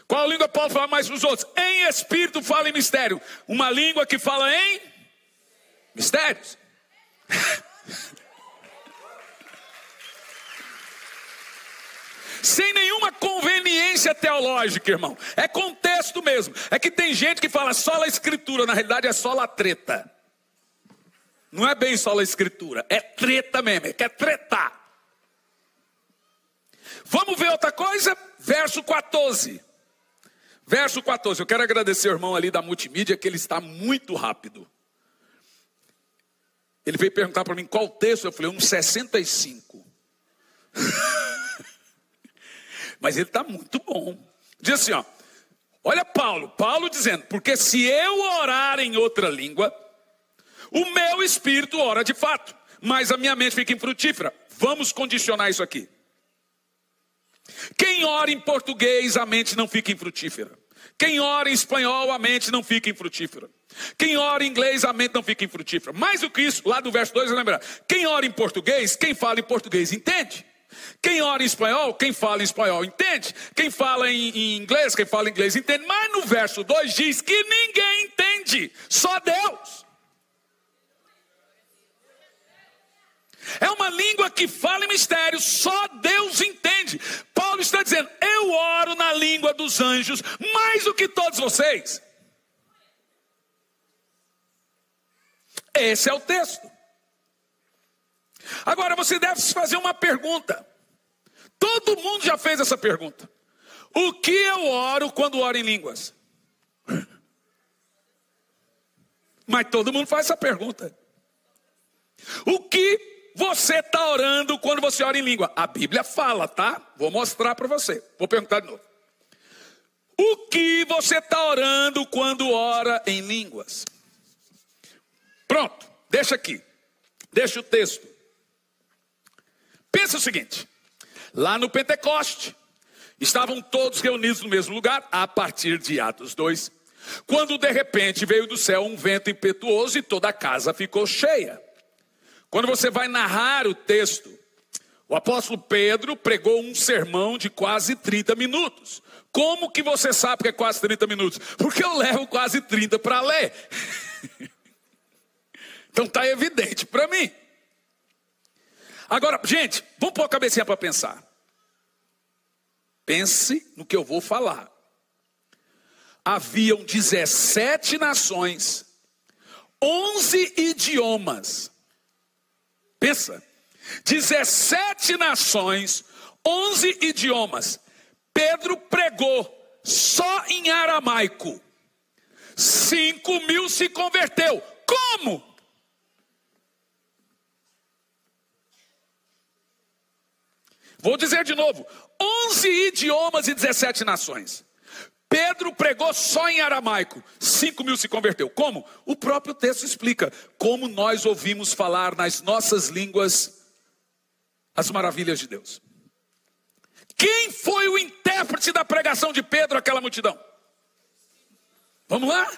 Qual língua Paulo fala mais que os outros? Em espírito fala em mistério. Uma língua que fala em mistérios. Sem nenhuma conveniência teológica, irmão. É contexto mesmo. É que tem gente que fala só a escritura. Na realidade é só a treta. Não é bem só a escritura. É treta mesmo. É que é tretar. Vamos ver outra coisa? Verso 14. Verso 14, eu quero agradecer ao irmão ali da multimídia, que ele está muito rápido. Ele veio perguntar para mim qual texto, eu falei, 65. Mas ele está muito bom. Diz assim, ó, olha Paulo dizendo, porque se eu orar em outra língua, o meu espírito ora de fato, mas a minha mente fica infrutífera. Vamos condicionar isso aqui. Quem ora em português, a mente não fica infrutífera. Quem ora em espanhol, a mente não fica infrutífera. Quem ora em inglês, a mente não fica infrutífera. Mais do que isso, lá do verso 2, lembra? Quem ora em português, quem fala em português entende. Quem ora em espanhol, quem fala em espanhol entende. Quem fala em inglês, quem fala em inglês entende. Mas no verso 2 diz que ninguém entende, só Deus. É uma língua que fala em mistério, só Deus entende. Paulo está dizendo, eu oro na língua dos anjos mais do que todos vocês. Esse é o texto. Agora você deve se fazer uma pergunta. Todo mundo já fez essa pergunta. O que eu oro quando oro em línguas? Mas todo mundo faz essa pergunta. O que você está orando quando você ora em língua? A Bíblia fala, tá? Vou mostrar para você. Vou perguntar de novo. O que você está orando quando ora em línguas? Pronto, deixa aqui. Deixa o texto. Pensa o seguinte. Lá no Pentecoste, estavam todos reunidos no mesmo lugar, a partir de Atos 2. Quando de repente veio do céu um vento impetuoso e toda a casa ficou cheia. Quando você vai narrar o texto, o apóstolo Pedro pregou um sermão de quase 30 minutos. Como que você sabe que é quase 30 minutos? Porque eu levo quase 30 para ler. Então está evidente para mim. Agora, gente, vamos pôr a cabecinha para pensar. Pense no que eu vou falar. Haviam 17 nações, 11 idiomas. Pensa, 17 nações, 11 idiomas. Pedro pregou só em aramaico. 5.000 se converteu. Como? Vou dizer de novo. 11 idiomas e 17 nações. Pedro pregou só em aramaico. 5.000 se converteu. Como? O próprio texto explica. Como nós ouvimos falar nas nossas línguas as maravilhas de Deus. Quem foi o intérprete da pregação de Pedro àquela multidão? Vamos lá?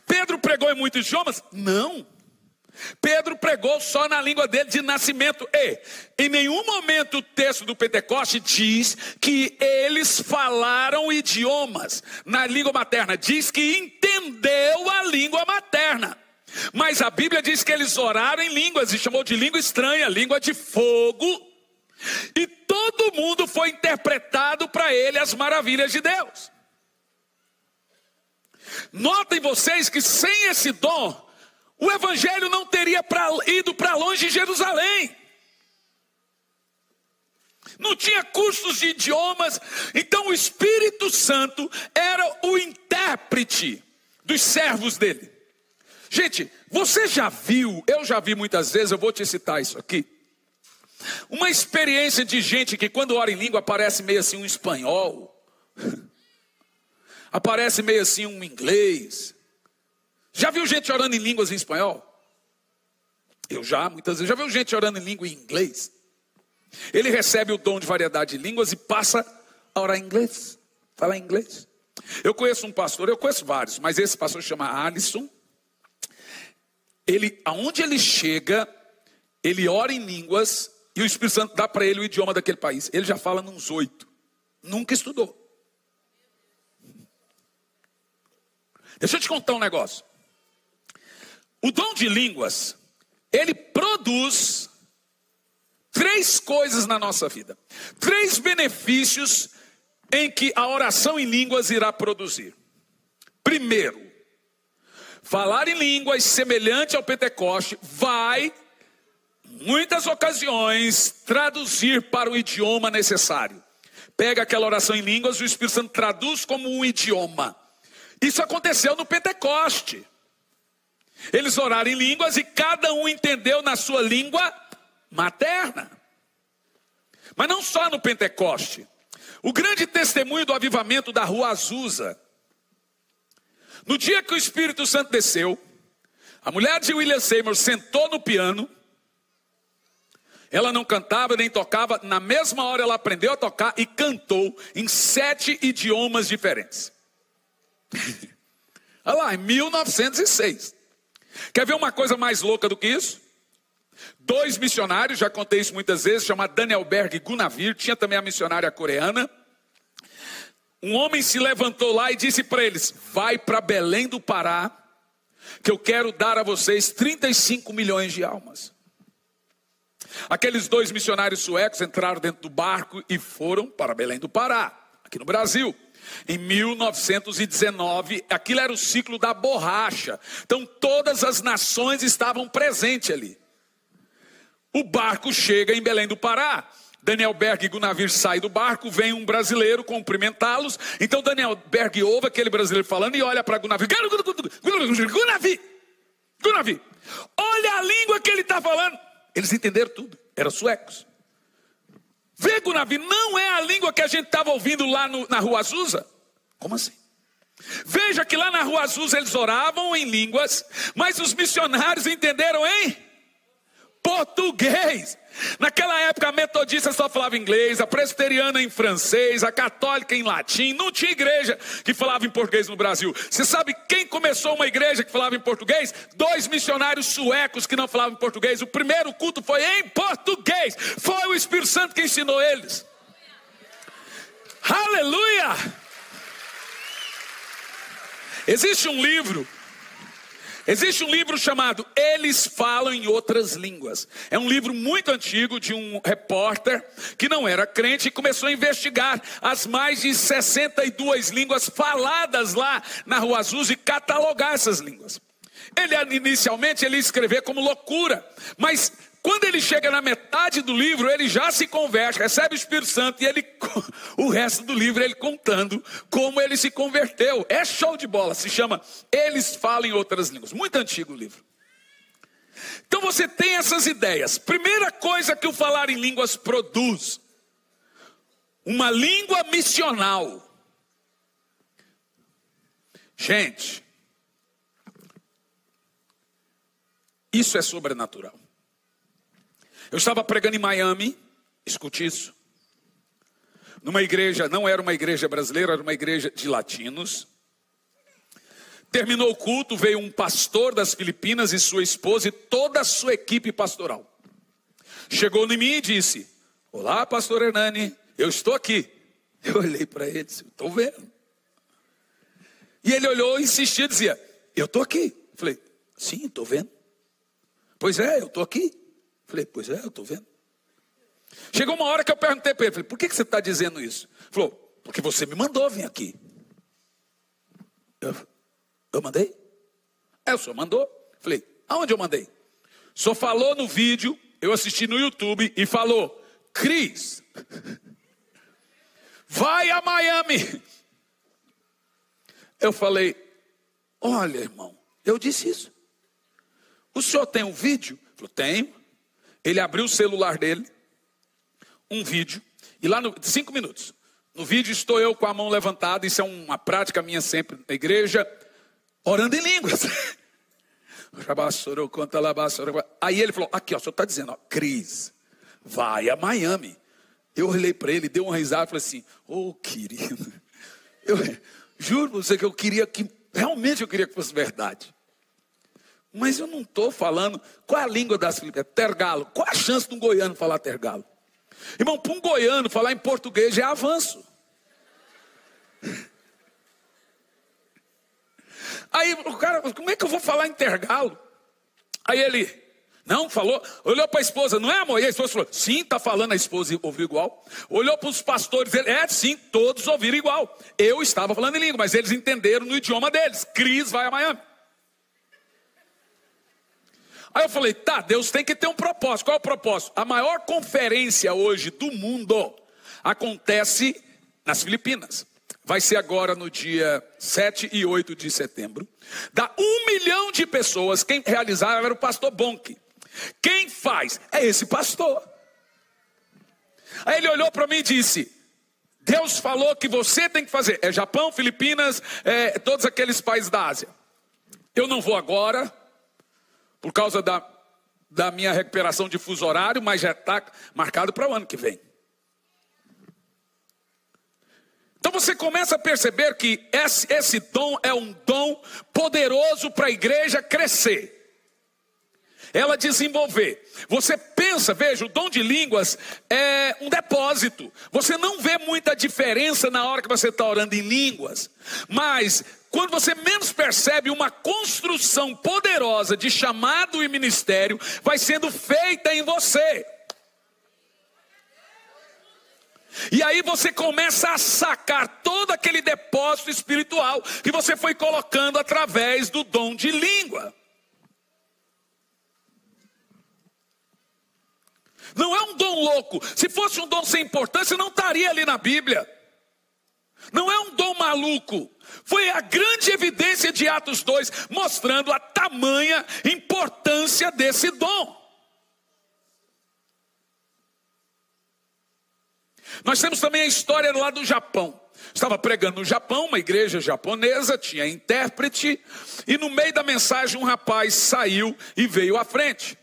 Pedro pregou em muitos idiomas? Não. Pedro pregou só na língua dele de nascimento. E em nenhum momento o texto do Pentecoste diz que eles falaram idiomas na língua materna. Diz que entendeu a língua materna. Mas a Bíblia diz que eles oraram em línguas e chamou de língua estranha, língua de fogo. E todo mundo foi interpretado para ele as maravilhas de Deus. Notem vocês que sem esse dom, o evangelho não teria ido para longe de Jerusalém. Não tinha cursos de idiomas. Então o Espírito Santo era o intérprete dos servos dele. Gente, você já viu, eu já vi muitas vezes, eu vou te citar isso aqui. Uma experiência de gente que quando ora em língua aparece meio assim um espanhol. Aparece meio assim um inglês. Já viu gente orando em línguas em espanhol? Eu já, muitas vezes. Já viu gente orando em língua em inglês? Ele recebe o dom de variedade de línguas e passa a orar em inglês. Falar em inglês. Eu conheço um pastor, eu conheço vários, mas esse pastor se chama Alisson. Aonde ele chega, ele ora em línguas e o Espírito Santo dá para ele o idioma daquele país. Ele já fala nos 8. Nunca estudou. Deixa eu te contar um negócio. O dom de línguas, ele produz 3 coisas na nossa vida. 3 benefícios em que a oração em línguas irá produzir. Primeiro, falar em línguas semelhante ao Pentecoste vai, em muitas ocasiões, traduzir para o idioma necessário. Pega aquela oração em línguas e o Espírito Santo traduz como um idioma. Isso aconteceu no Pentecoste. Eles oraram em línguas e cada um entendeu na sua língua materna. Mas não só no Pentecoste. O grande testemunho do avivamento da Rua Azusa. No dia que o Espírito Santo desceu, a mulher de William Seymour sentou no piano. Ela não cantava nem tocava. Na mesma hora ela aprendeu a tocar e cantou em 7 idiomas diferentes. Olha lá, em 1906. Quer ver uma coisa mais louca do que isso? 2 missionários, já contei isso muitas vezes, chamados Daniel Berg e Gunavir. Tinha também a missionária coreana. Um homem se levantou lá e disse para eles: vai para Belém do Pará, que eu quero dar a vocês 35 milhões de almas. Aqueles 2 missionários suecos entraram dentro do barco e foram para Belém do Pará, aqui no Brasil. Em 1919, aquilo era o ciclo da borracha. Então todas as nações estavam presentes ali. O barco chega em Belém do Pará. Daniel Berg e Gunavir saem do barco, vem um brasileiro cumprimentá-los. Então Daniel Berg ouve aquele brasileiro falando e olha para Gunavir. Gunavir, olha a língua que ele está falando. Eles entenderam tudo, eram suecos. Vê, Gunavir, não é a língua que a gente estava ouvindo lá na Rua Azusa? Como assim? Veja que lá na Rua Azusa eles oravam em línguas, mas os missionários entenderam em português. Naquela época a metodista só falava inglês, a presbiteriana em francês, a católica em latim. Não tinha igreja que falava em português no Brasil. Você sabe quem começou uma igreja que falava em português? 2 missionários suecos que não falavam em português. O primeiro culto foi em português. Foi o Espírito Santo que ensinou eles. Aleluia! Existe um livro chamado Eles Falam em Outras Línguas. É um livro muito antigo de um repórter que não era crente e começou a investigar as mais de 62 línguas faladas lá na Rua Azusa e catalogar essas línguas. Inicialmente ele ia escrever como loucura, mas quando ele chega na metade do livro, ele já se converte, recebe o Espírito Santo e o resto do livro ele contando como ele se converteu. É show de bola, se chama Eles Falam em Outras Línguas. Muito antigo o livro. Então você tem essas ideias. Primeira coisa que o falar em línguas produz: uma língua missional. Gente, isso é sobrenatural. Eu estava pregando em Miami, escute isso, numa igreja, não era uma igreja brasileira, era uma igreja de latinos. Terminou o culto, veio um pastor das Filipinas e sua esposa e toda a sua equipe pastoral. Chegou em mim e disse: olá, pastor Hernani, eu estou aqui. Eu olhei para ele e disse: estou vendo. E ele olhou e insistia e dizia: eu estou aqui. Eu falei: sim, estou vendo. Pois é, eu estou aqui. Falei: pois é, eu estou vendo. Chegou uma hora que eu perguntei para ele, falei: por que você está dizendo isso? Ele falou: porque você me mandou vir aqui. Eu mandei? O senhor mandou? Falei: aonde eu mandei? O senhor falou no vídeo, eu assisti no YouTube e falou: Cris, vai a Miami. Eu falei: olha, irmão, eu disse isso. O senhor tem um vídeo? Ele falou: tenho. Ele abriu o celular dele, um vídeo, e lá 5 minutos. No vídeo estou eu com a mão levantada, isso é uma prática minha sempre na igreja, orando em línguas. Aí ele falou: aqui, ó, o senhor está dizendo, ó, Cris, vai a Miami. Eu olhei para ele, dei uma risada e falei assim: ô querido, eu juro para você que realmente eu queria que fosse verdade. Mas eu não estou falando. Qual é a língua das Filipinas? Tergalo. Qual a chance de um goiano falar tergalo? Irmão, para um goiano falar em português é avanço. Aí o cara: como é que eu vou falar em tergalo? Aí ele: não, falou. Olhou para a esposa: não é, amor? E a esposa falou: sim, está falando. A esposa ouviu igual. Olhou para os pastores: ele: sim, todos ouviram igual. Eu estava falando em língua, mas eles entenderam no idioma deles. Cris vai a Miami. Aí eu falei: tá, Deus tem que ter um propósito. Qual é o propósito? A maior conferência hoje do mundo acontece nas Filipinas. Vai ser agora no dia 7 e 8 de setembro. Dá 1 milhão de pessoas. Quem realizava era o pastor Bonk. Quem faz? É esse pastor. Aí ele olhou para mim e disse: Deus falou que você tem que fazer. É Japão, Filipinas, todos aqueles países da Ásia. Eu não vou agora, por causa da minha recuperação de fuso horário, mas já está marcado para o ano que vem. Então você começa a perceber que esse dom é um dom poderoso para a igreja crescer. Ela desenvolver. Você pensa, veja, o dom de línguas é um depósito. Você não vê muita diferença na hora que você está orando em línguas. Mas quando você menos percebe, uma construção poderosa de chamado e ministério vai sendo feita em você. E aí você começa a sacar todo aquele depósito espiritual que você foi colocando através do dom de língua. Não é um dom louco. Se fosse um dom sem importância, não estaria ali na Bíblia. Não é um dom maluco. Foi a grande evidência de Atos 2, mostrando a tamanha importância desse dom. Nós temos também a história lá do Japão. Estava pregando no Japão, uma igreja japonesa, tinha intérprete, e no meio da mensagem um rapaz saiu e veio à frente.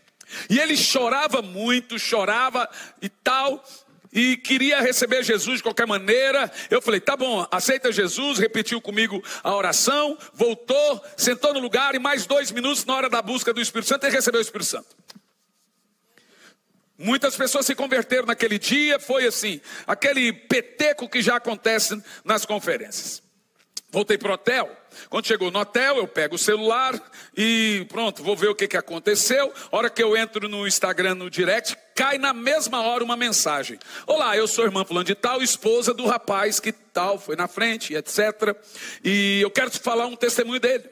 E ele chorava muito, chorava e tal, e queria receber Jesus de qualquer maneira. Eu falei, tá bom, aceita Jesus, repetiu comigo a oração, voltou, sentou no lugar, e mais 2 minutos na hora da busca do Espírito Santo, ele recebeu o Espírito Santo. Muitas pessoas se converteram naquele dia, foi assim, aquele peteco que já acontece nas conferências. Voltei para o hotel. Quando chegou no hotel, eu pego o celular e pronto, vou ver o que aconteceu. A hora que eu entro no Instagram, no direct, cai na mesma hora uma mensagem. Olá, eu sou a irmã fulano de tal, esposa do rapaz que tal, foi na frente, etc. E eu quero te falar um testemunho dele.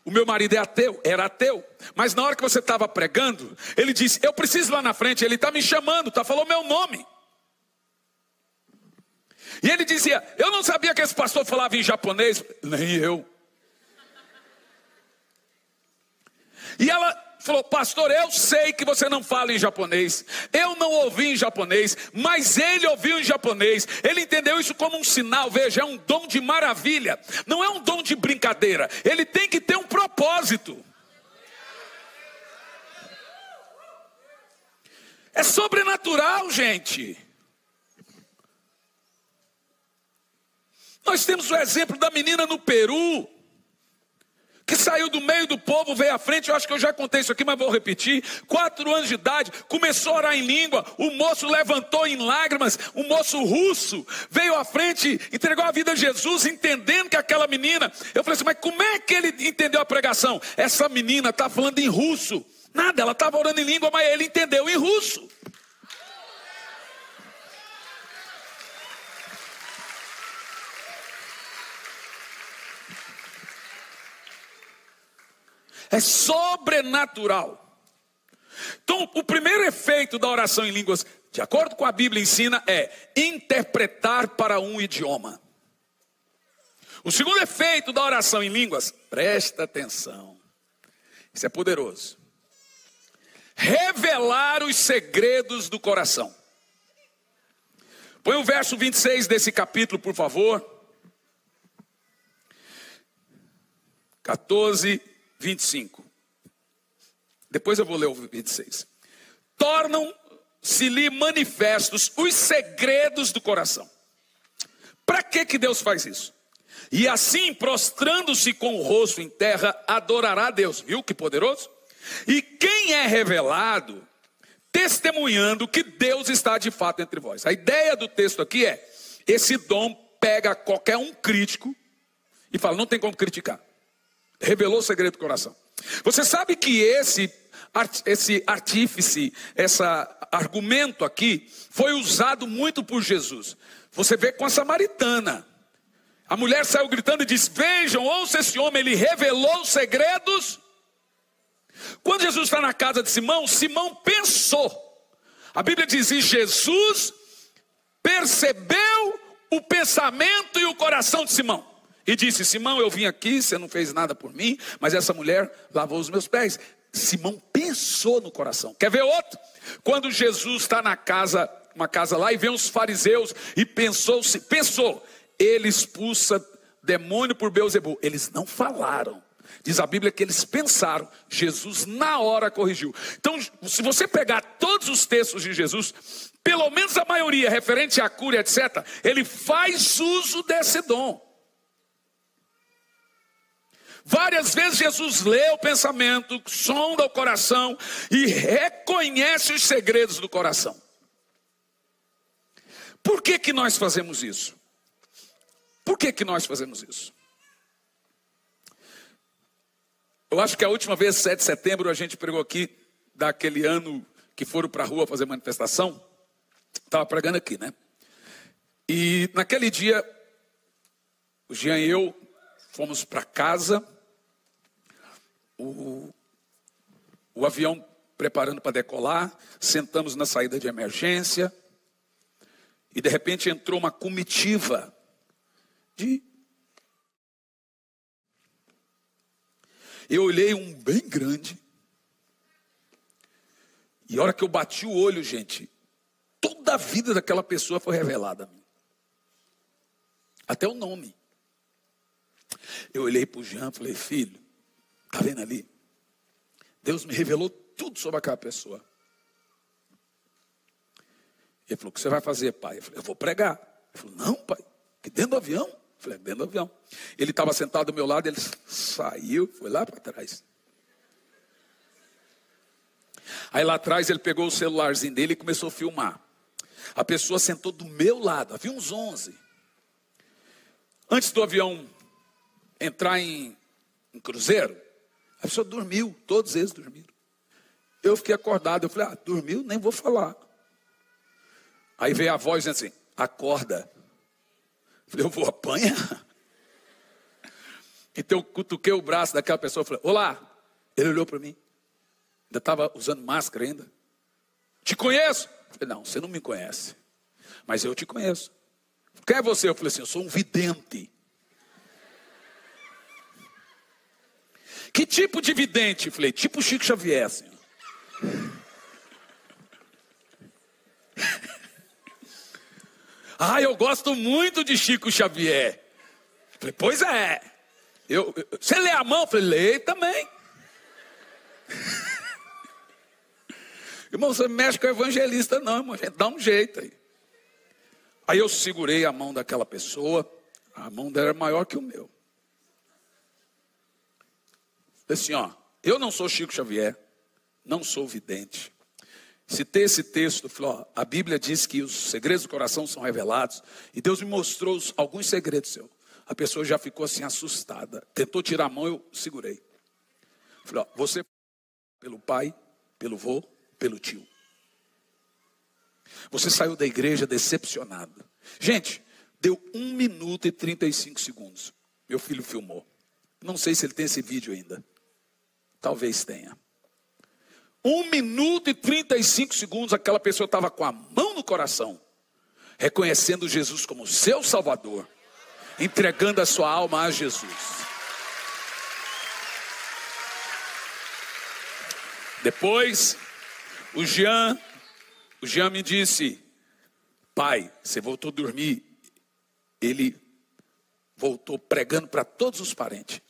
O meu marido é ateu, era ateu. Mas na hora que você estava pregando, ele disse, eu preciso ir lá na frente, ele está me chamando, falou meu nome. E ele dizia, eu não sabia que esse pastor falava em japonês. Nem eu. E ela falou, pastor, eu sei que você não fala em japonês. Eu não ouvi em japonês, mas ele ouviu em japonês. Ele entendeu isso como um sinal, veja, é um dom de maravilha. Não é um dom de brincadeira. Ele tem que ter um propósito. É sobrenatural, gente. Nós temos o exemplo da menina no Peru, que saiu do meio do povo, veio à frente, eu acho que eu já contei isso aqui, mas vou repetir, 4 anos de idade, começou a orar em língua, o moço levantou em lágrimas, um moço russo, veio à frente, entregou a vida a Jesus, entendendo que aquela menina, eu falei assim, mas como é que ele entendeu a pregação? Essa menina está falando em russo, nada, ela estava orando em língua, mas ele entendeu em russo. É sobrenatural. Então, o primeiro efeito da oração em línguas, de acordo com a Bíblia ensina, é interpretar para um idioma. O segundo efeito da oração em línguas, presta atenção, isso é poderoso. Revelar os segredos do coração. Põe o verso 26 desse capítulo, por favor. 14:25. Depois eu vou ler o 26. Tornam-se-lhe manifestos os segredos do coração. Para que Deus faz isso? E assim, prostrando-se com o rosto em terra, adorará a Deus. Viu que poderoso? E quem é revelado, testemunhando que Deus está de fato entre vós. A ideia do texto aqui é, esse dom pega qualquer um crítico e fala, não tem como criticar. Revelou o segredo do coração. Você sabe que esse artífice, esse argumento aqui, foi usado muito por Jesus. Você vê com a samaritana. A mulher saiu gritando e disse, vejam, ouça esse homem, ele revelou os segredos. Quando Jesus está na casa de Simão, Simão pensou. A Bíblia diz, e Jesus percebeu o pensamento e o coração de Simão. E disse, Simão, eu vim aqui, você não fez nada por mim, mas essa mulher lavou os meus pés. Simão pensou no coração. Quer ver outro? Quando Jesus está na casa, uma casa lá, e vê uns fariseus, e pensou, ele expulsa demônio por Beelzebul. Eles não falaram. Diz a Bíblia que eles pensaram. Jesus na hora corrigiu. Então, se você pegar todos os textos de Jesus, pelo menos a maioria, referente à cura, etc., ele faz uso desse dom. Várias vezes Jesus lê o pensamento, sonda o coração e reconhece os segredos do coração. Por que nós fazemos isso? Por que nós fazemos isso? Eu acho que a última vez, 7 de setembro, a gente pregou aqui, daquele ano que foram para a rua fazer manifestação. Estava pregando aqui, né? E naquele dia, o Jean e eu fomos para casa, o avião preparando para decolar, sentamos na saída de emergência, e de repente entrou uma comitiva Eu olhei um bem grande, e a hora que eu bati o olho, gente, toda a vida daquela pessoa foi revelada a mim. Até o nome. Eu olhei para o Jean e falei, filho, está vendo ali? Deus me revelou tudo sobre aquela pessoa. Ele falou, o que você vai fazer, pai? Eu falei, eu vou pregar. Ele falou, não, pai, que dentro do avião? Eu falei, dentro do avião. Ele estava sentado do meu lado, ele saiu, foi lá para trás. Aí lá atrás ele pegou o celularzinho dele e começou a filmar. A pessoa sentou do meu lado, havia uns 11. Antes do avião entrar em cruzeiro, a pessoa dormiu, todos eles dormiram. Eu fiquei acordado, eu falei, dormiu? Nem vou falar. Aí veio a voz dizendo assim, acorda. Eu falei, eu vou apanhar. Então eu cutuquei o braço daquela pessoa e falei, olá. Ele olhou para mim, ainda estava usando máscara ainda. Te conheço? Eu falei, não, você não me conhece, mas eu te conheço. Quem é você? Eu falei assim, eu sou um vidente. Que tipo de vidente? Eu falei, tipo Chico Xavier, senhor. Eu gosto muito de Chico Xavier. Eu falei, pois é. Você lê a mão? Eu falei, leio também. Irmão, você não mexe com evangelista não, irmão. A gente dá um jeito aí. Aí eu segurei a mão daquela pessoa. A mão dela era maior que o meu. Assim, eu não sou Chico Xavier, não sou vidente. Citei esse texto, falei, a Bíblia diz que os segredos do coração são revelados, e Deus me mostrou alguns segredos seus. A pessoa já ficou assim assustada, tentou tirar a mão, eu segurei. Falei, você pelo pai, pelo vô, pelo tio. Você saiu da igreja decepcionado. Gente, deu 1 minuto e 35 segundos. Meu filho filmou. Não sei se ele tem esse vídeo ainda. Talvez tenha. 1 minuto e 35 segundos, aquela pessoa estava com a mão no coração, reconhecendo Jesus como seu Salvador, entregando a sua alma a Jesus. Depois, o Jean me disse, pai, você voltou a dormir. Ele voltou pregando para todos os parentes.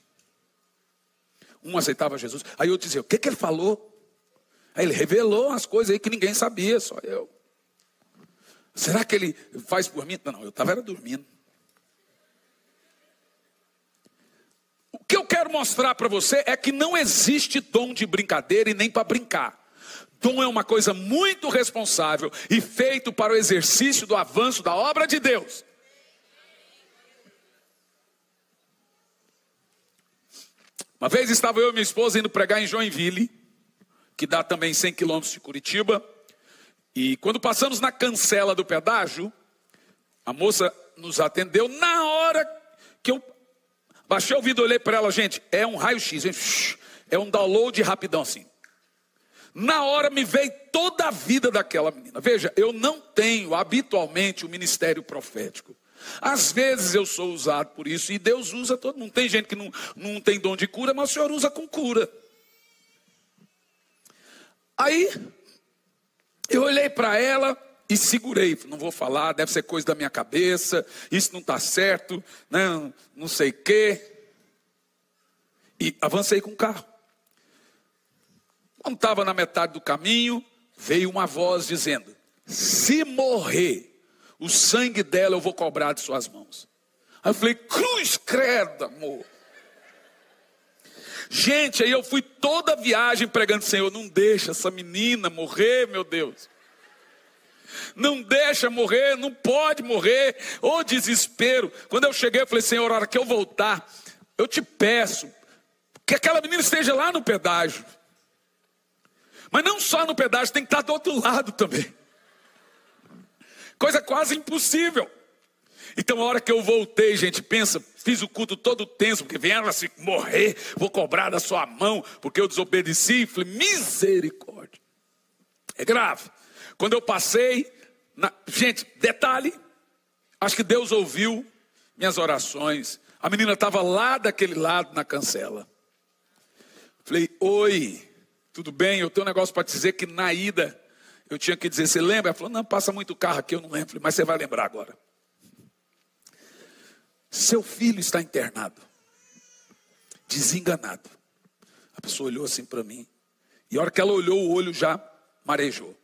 Um aceitava Jesus. Aí eu dizia, o que ele falou? Aí ele revelou umas coisas aí que ninguém sabia, só eu. Será que ele faz por mim? Não, eu estava dormindo. O que eu quero mostrar para você é que não existe dom de brincadeira e nem para brincar. Dom é uma coisa muito responsável e feito para o exercício do avanço da obra de Deus. Uma vez estava eu e minha esposa indo pregar em Joinville, que dá também 100 quilômetros de Curitiba. E quando passamos na cancela do pedágio, a moça nos atendeu. Na hora que eu baixei o vidro, olhei para ela, gente, é um raio-x, é um download rapidão assim. Na hora me veio toda a vida daquela menina. Veja, eu não tenho habitualmente o ministério profético. Às vezes eu sou usado por isso, e Deus usa todo mundo. Tem gente que não tem dom de cura, mas o Senhor usa com cura. Aí, eu olhei para ela e segurei. Não vou falar, deve ser coisa da minha cabeça, isso não está certo, não sei o quê. E avancei com o carro. Quando estava na metade do caminho, veio uma voz dizendo, se morrer, o sangue dela eu vou cobrar de suas mãos. Aí eu falei, cruz credo, amor. Gente, aí eu fui toda a viagem pregando, Senhor, não deixa essa menina morrer, meu Deus. Não deixa morrer, não pode morrer. Ô desespero. Quando eu cheguei, eu falei, Senhor, a hora que eu voltar, eu te peço que aquela menina esteja lá no pedágio. Mas não só no pedágio, tem que estar do outro lado também. Coisa quase impossível. Então a hora que eu voltei, gente, pensa, fiz o culto todo tenso, porque vieram assim, morrer, vou cobrar da sua mão, porque eu desobedeci. Falei, misericórdia. É grave. Quando eu passei, gente, detalhe, acho que Deus ouviu minhas orações. A menina estava lá daquele lado na cancela. Falei, oi, tudo bem? Eu tenho um negócio para te dizer que na ida eu tinha que dizer, você lembra? Ela falou, não, passa muito carro aqui, eu não lembro. Falei, mas você vai lembrar agora. Seu filho está internado, desenganado. A pessoa olhou assim para mim. E a hora que ela olhou, o olho já marejou.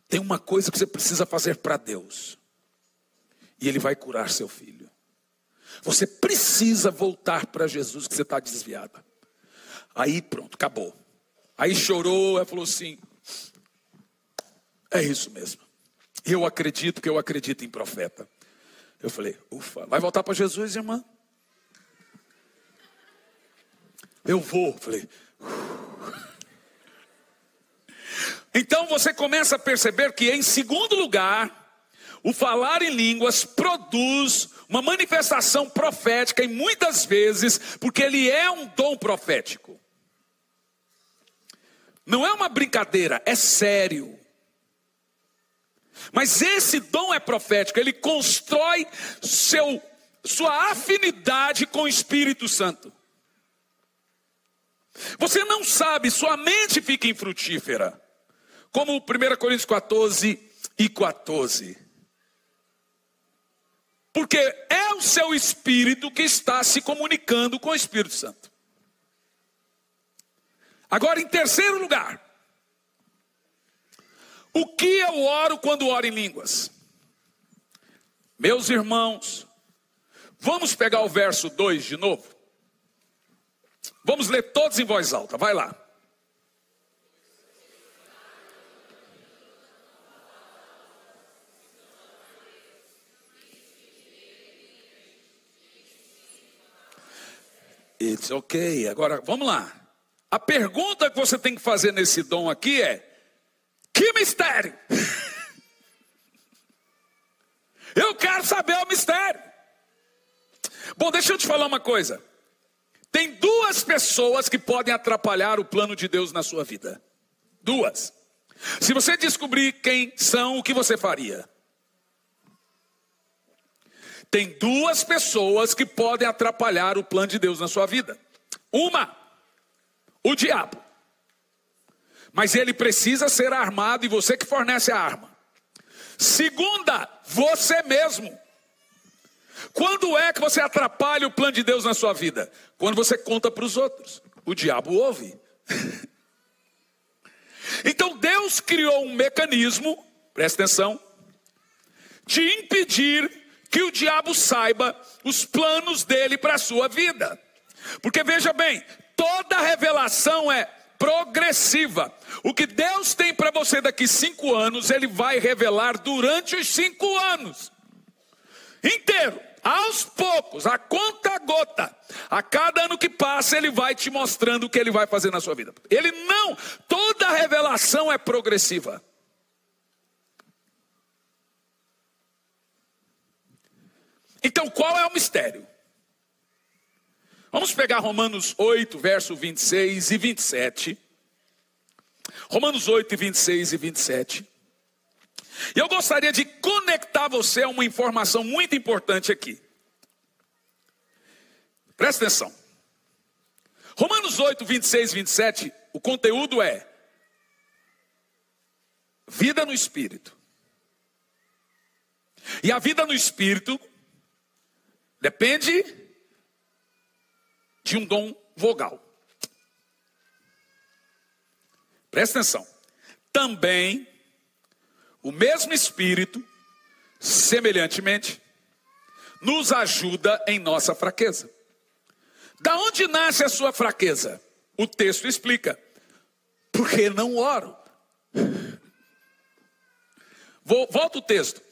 Tem uma coisa que você precisa fazer para Deus. E Ele vai curar seu filho. Você precisa voltar para Jesus, que você está desviada. Aí pronto, acabou. Aí chorou, ela falou assim, é isso mesmo. Eu acredito que eu acredito em profeta. Eu falei, ufa, vai voltar para Jesus, irmã? Eu vou, falei. Então você começa a perceber que, em segundo lugar, o falar em línguas produz uma manifestação profética, e muitas vezes, porque ele é um dom profético. Não é uma brincadeira, é sério. Mas esse dom é profético, ele constrói sua afinidade com o Espírito Santo. Você não sabe, sua mente fica infrutífera. Como 1 Coríntios 14:14. Porque é o seu espírito que está se comunicando com o Espírito Santo. Agora, em terceiro lugar, o que eu oro quando oro em línguas? Meus irmãos, vamos pegar o verso 2 de novo. Vamos ler todos em voz alta, vai lá. It's ok, agora vamos lá. A pergunta que você tem que fazer nesse dom aqui é: que mistério? Eu quero saber o mistério. Bom, deixa eu te falar uma coisa. Tem duas pessoas que podem atrapalhar o plano de Deus na sua vida. Duas. Se você descobrir quem são, o que você faria? Tem duas pessoas que podem atrapalhar o plano de Deus na sua vida. Uma, o diabo. Mas ele precisa ser armado e você que fornece a arma. Segunda, você mesmo. Quando é que você atrapalha o plano de Deus na sua vida? Quando você conta para os outros. O diabo ouve. Então Deus criou um mecanismo, presta atenção, de impedir que o diabo saiba os planos dele para a sua vida. Porque veja bem, toda revelação é progressiva. O que Deus tem para você daqui 5 anos, Ele vai revelar durante os 5 anos inteiro, aos poucos, a conta gota. A cada ano que passa, Ele vai te mostrando o que Ele vai fazer na sua vida. Toda revelação é progressiva. Então, qual é o mistério? Vamos pegar Romanos 8, verso 26 e 27. Romanos 8, 26 e 27. E eu gostaria de conectar você a uma informação muito importante aqui. Presta atenção. Romanos 8, 26 e 27, o conteúdo é vida no Espírito. E a vida no Espírito depende de um dom vogal. Presta atenção. Também o mesmo Espírito, semelhantemente, nos ajuda em nossa fraqueza. Da onde nasce a sua fraqueza? O texto explica. Porque não oro. Volta o texto.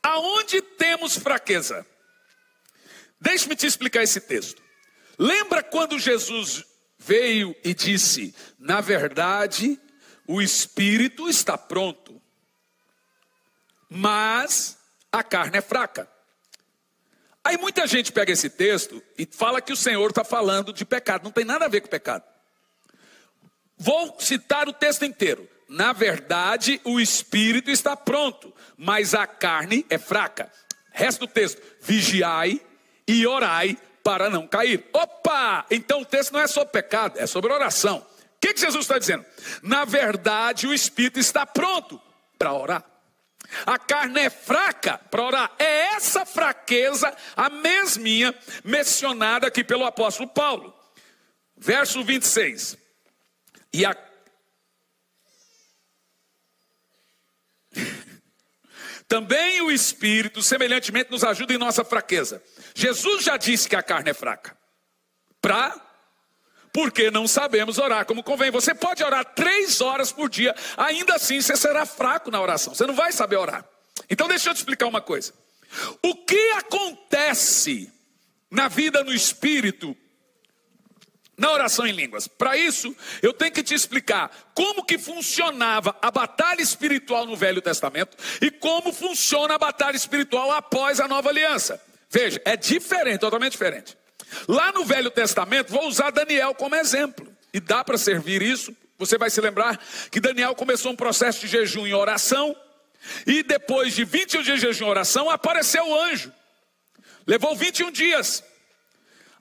Aonde temos fraqueza? Deixe-me te explicar esse texto. Lembra quando Jesus veio e disse: na verdade, o Espírito está pronto, mas a carne é fraca. Aí muita gente pega esse texto e fala que o Senhor está falando de pecado. Não tem nada a ver com pecado. Vou citar o texto inteiro. Na verdade, o espírito está pronto, mas a carne é fraca. Resto do texto: vigiai e orai para não cair. Opa! Então o texto não é sobre pecado, é sobre oração. O que Jesus está dizendo? Na verdade, o espírito está pronto para orar. A carne é fraca para orar. É essa fraqueza, a mesminha, mencionada aqui pelo apóstolo Paulo. Verso 26. Também o Espírito, semelhantemente, nos ajuda em nossa fraqueza. Jesus já disse que a carne é fraca. Porque não sabemos orar como convém. Você pode orar 3 horas por dia, ainda assim você será fraco na oração. Você não vai saber orar. Então deixa eu te explicar uma coisa. O que acontece na vida no Espírito, na oração em línguas? Para isso, eu tenho que te explicar como que funcionava a batalha espiritual no Velho Testamento e como funciona a batalha espiritual após a Nova Aliança. Veja, é diferente, totalmente diferente. Lá no Velho Testamento, vou usar Daniel como exemplo. E dá para servir isso. Você vai se lembrar que Daniel começou um processo de jejum e oração. E depois de 21 dias de jejum e oração, apareceu o anjo. Levou 21 dias.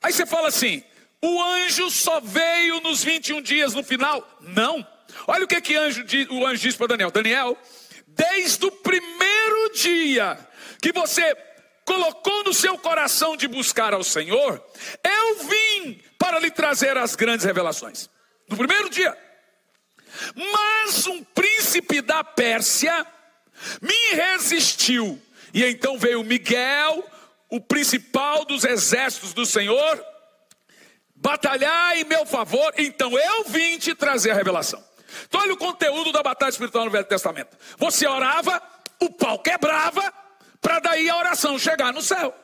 Aí você fala assim: o anjo só veio nos 21 dias no final? Não. Olha o que o anjo disse para Daniel. Daniel, desde o primeiro dia que você colocou no seu coração de buscar ao Senhor, eu vim para lhe trazer as grandes revelações. No primeiro dia. Mas um príncipe da Pérsia me resistiu. E então veio Miguel, o principal dos exércitos do Senhor, batalhar em meu favor. Então eu vim te trazer a revelação. Então olha o conteúdo da batalha espiritual no Velho Testamento. Você orava, o pau quebrava, para daí a oração chegar no céu.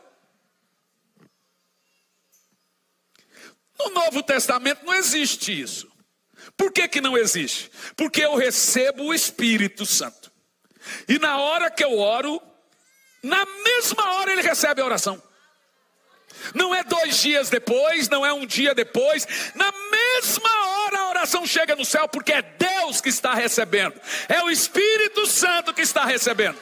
No Novo Testamento não existe isso. Por que não existe? Porque eu recebo o Espírito Santo. E na hora que eu oro, na mesma hora ele recebe a oração. Não é 2 dias depois, não é 1 dia depois. Na mesma hora a oração chega no céu, porque é Deus que está recebendo. É o Espírito Santo que está recebendo.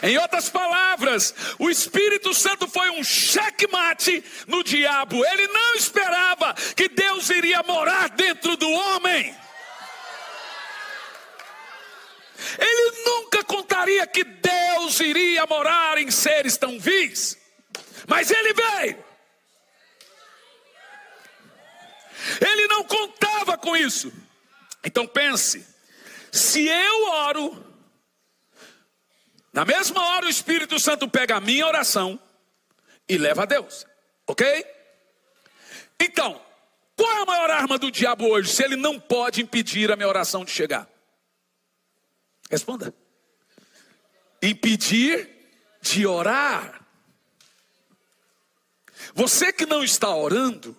Em outras palavras, o Espírito Santo foi um checkmate no diabo. Ele não esperava que Deus iria morar dentro do homem. Ele nunca contaria que Deus iria morar em seres tão vis. Mas ele veio. Ele não contava com isso. Então pense, se eu oro, na mesma hora o Espírito Santo pega a minha oração e leva a Deus, ok? Então, qual é a maior arma do diabo hoje, se ele não pode impedir a minha oração de chegar? Responda. Impedir de orar. Você que não está orando,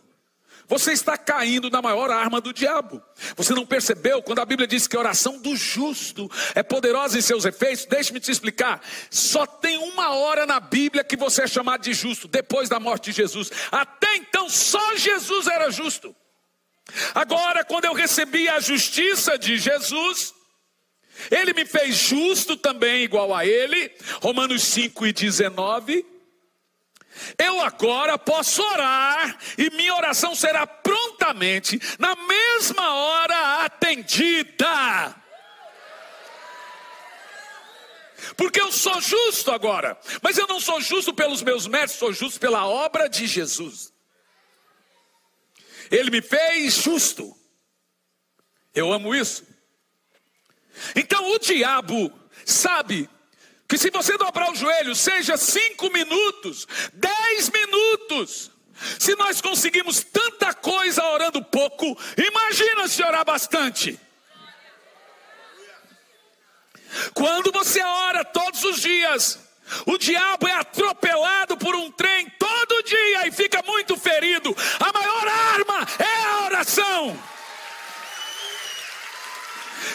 você está caindo na maior arma do diabo. Você não percebeu quando a Bíblia diz que a oração do justo é poderosa em seus efeitos? Deixe-me te explicar. Só tem 1 hora na Bíblia que você é chamado de justo, depois da morte de Jesus. Até então só Jesus era justo. Agora, quando eu recebi a justiça de Jesus, ele me fez justo também igual a ele. Romanos 5:19. Eu agora posso orar e minha oração será prontamente, na mesma hora, atendida. Porque eu sou justo agora. Mas eu não sou justo pelos meus méritos, sou justo pela obra de Jesus. Ele me fez justo. Eu amo isso. Então o diabo sabe que se você dobrar o joelho, seja 5 minutos, 10 minutos, se nós conseguimos tanta coisa orando pouco, imagina se orar bastante. Quando você ora todos os dias, o diabo é atropelado por um trem todo dia e fica muito ferido. A maior arma é a oração.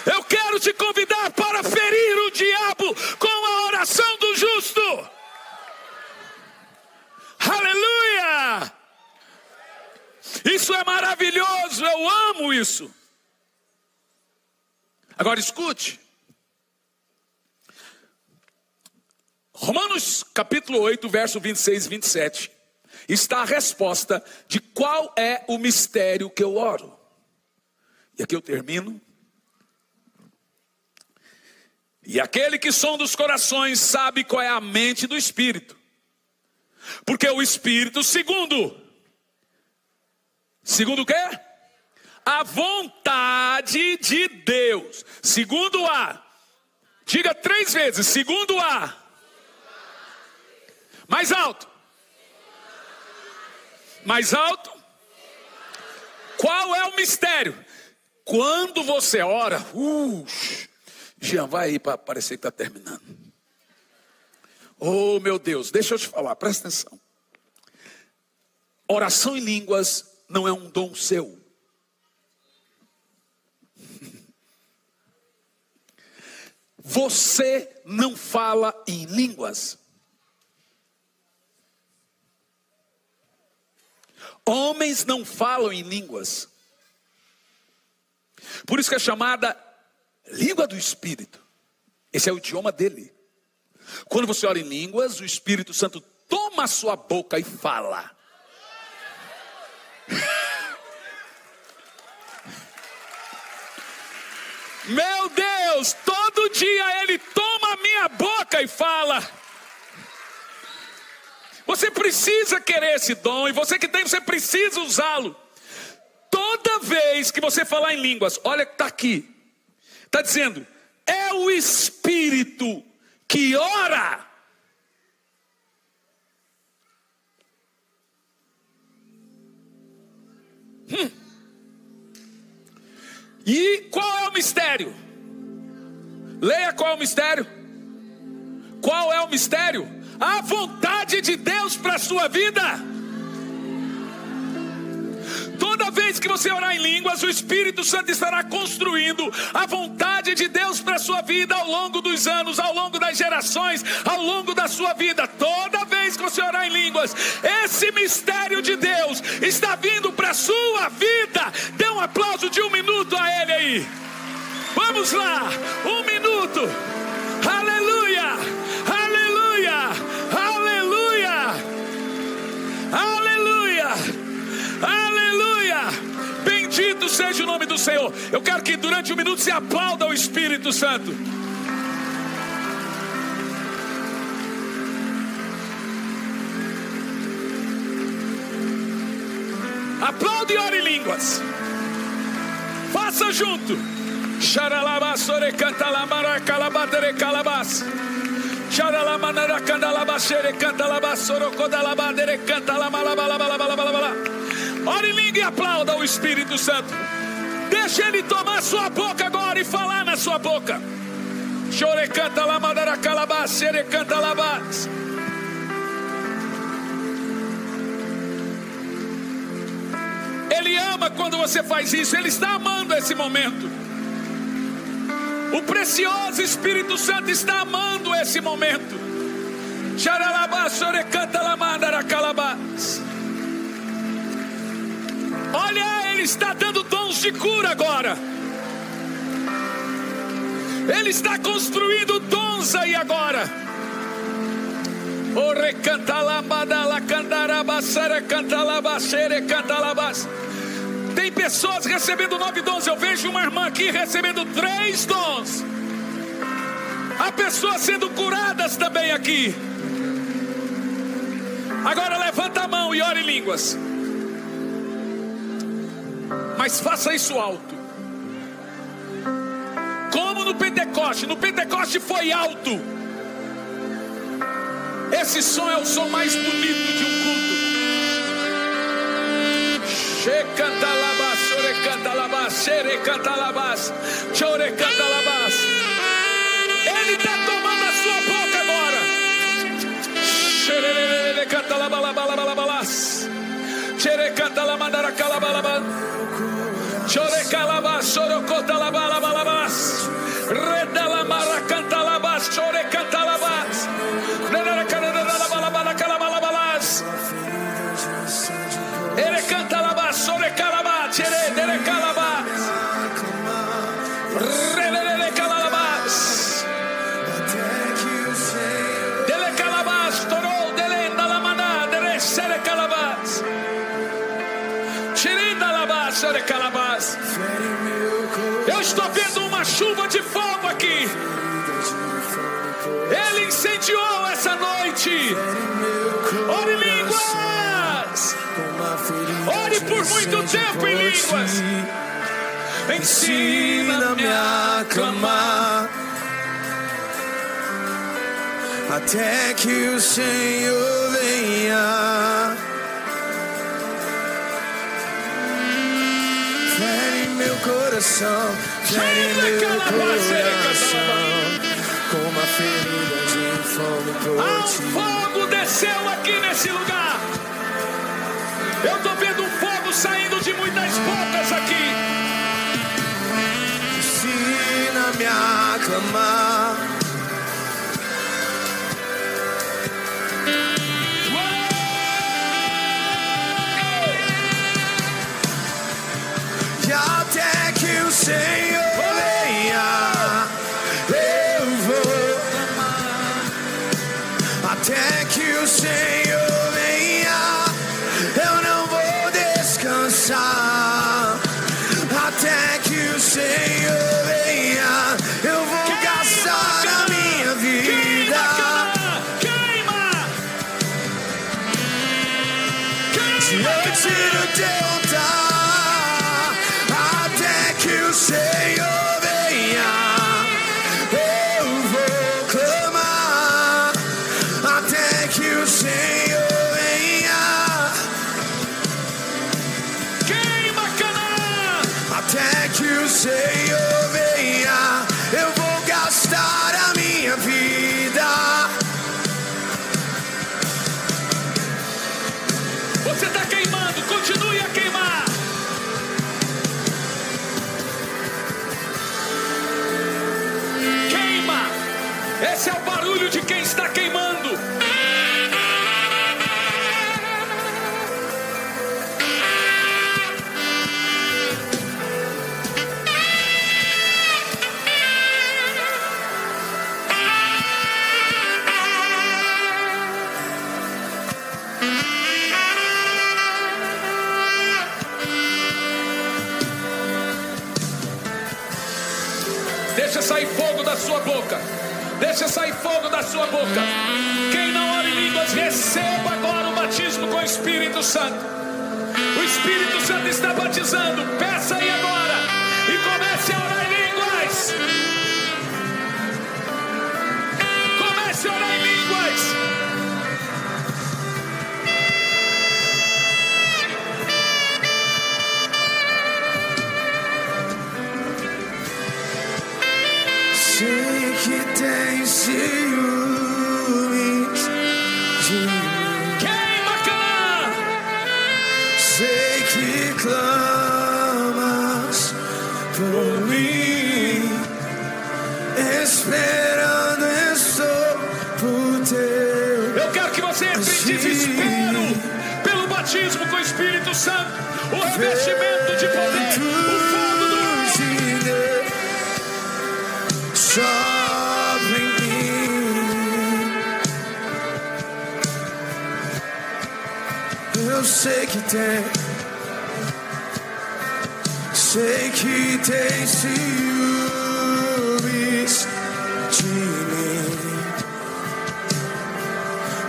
Eu quero te convidar para ferir o diabo com a oração do justo. Aleluia! Isso é maravilhoso, eu amo isso. Agora escute. Romanos capítulo 8, verso 26 e 27. Está a resposta de qual é o mistério que eu oro. E aqui eu termino. E aquele que sonda os corações sabe qual é a mente do Espírito. Porque o Espírito, segundo o quê? A vontade de Deus. Segundo a. Diga 3 vezes. Segundo a. Mais alto. Mais alto. Qual é o mistério? Quando você ora, Jean, vai aí para parecer que está terminando. Oh meu Deus, deixa eu te falar, presta atenção. Oração em línguas não é um dom seu. Você não fala em línguas. Homens não falam em línguas. Por isso que é chamada língua do Espírito. Esse é o idioma dele. Quando você ora em línguas, o Espírito Santo toma a sua boca e fala. Meu Deus, todo dia ele toma a minha boca e fala. Você precisa querer esse dom, e você que tem, você precisa usá-lo. Toda vez que você falar em línguas, olha que está aqui, está dizendo, é o Espírito que ora. E qual é o mistério? Leia qual é o mistério. Qual é o mistério? A vontade de Deus para a sua vida. Toda vez que você orar em línguas, o Espírito Santo estará construindo a vontade de Deus para a sua vida ao longo dos anos, ao longo das gerações, ao longo da sua vida. Toda vez que você orar em línguas, esse mistério de Deus está vindo para a sua vida. Dê um aplauso de 1 minuto a Ele aí. Vamos lá, 1 minuto. Aleluia, aleluia, aleluia, aleluia, aleluia. Bendito seja o nome do Senhor. Eu quero que durante 1 minuto se aplauda o Espírito Santo. Aplaude e ore em línguas. Faça junto. Xaralabasore canta lamara calabatere calabas. Xaralamanara canta labachere canta labasoro codalabadere canta lamalabalabalabala. Ore em língua e aplauda o Espírito Santo. Deixa ele tomar sua boca agora e falar na sua boca. Chore canta lamadara calabas, xere canta labas. Ele ama quando você faz isso. Ele está amando esse momento. O precioso Espírito Santo está amando esse momento. Olha, Ele está dando dons de cura agora. Ele está construindo dons aí agora. Tem pessoas recebendo 9 dons. Eu vejo uma irmã aqui recebendo 3 dons. Há pessoas sendo curadas também aqui. Agora levanta a mão e ore em línguas. Mas faça isso alto. Como no Pentecoste. No Pentecoste foi alto. Esse som é o som mais bonito de um culto. Canta labas, chore canta labas, xere canta labas, chore canta labas. Ele está tomando a sua boca agora. Xere canta labalabalabalabalas, xere canta lamandara calabalabas, chore calabas, chore canta labalabalabas. chuva de fogo aqui. Ele incendiou essa noite. Ore em línguas. Ore por muito tempo em línguas. Ensina-me a clamar até que o Senhor venha. Fere meu coração, fere meu coração, com uma ferida de fome por ti. Fogo desceu aqui nesse lugar. Eu estou vendo um fogo saindo de muitas bocas aqui. Ensina-me a clamar. E até que o Senhor venha, eu vou clamar. Até que o Senhor venha, eu não vou descansar. Até que o Senhor venha, eu vou gastar a minha vida. Diante do teu altar, até que o Senhor venha, eu vou clamar. Até que o Senhor venha, Queima, Canaã. até que o Senhor venha, eu vou gastar a minha vida. Você está queimando, continue a queimar. Queima. Esse é o barulho de quem está queimando. Deixa sair fogo da sua boca. Deixa sair fogo da sua boca. Quem não ora em línguas, receba agora o batismo com o Espírito Santo. O Espírito Santo está batizando. Peça aí agora e comece a orar em línguas. Comece a orar em línguas. Sei que tem ciúmes de mim. Queima, Canaã. Sei que clamas por mim. Esperando estou por teu. Eu quero que você entre em desespero pelo batismo com o Espírito Santo. O revestimento de poder. O fogo do sobre mim. Eu sei que tem ciúmes de mim.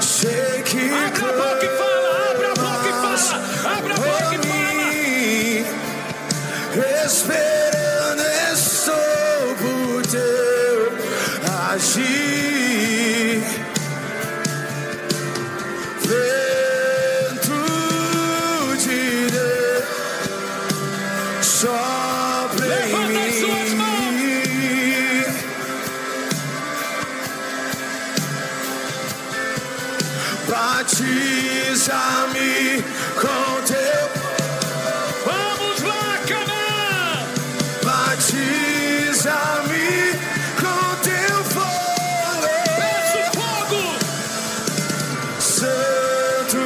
Sei que abra a boca e fala, abra a boca e fala, abra a boca e fala. Esperando estou por teu agir. Vento de Deus sopra em Levanta as suas mim. Batiza-me com teu. Vamos lá, Canaã. Batiza-me com teu fogo. Peço fogo. Santo.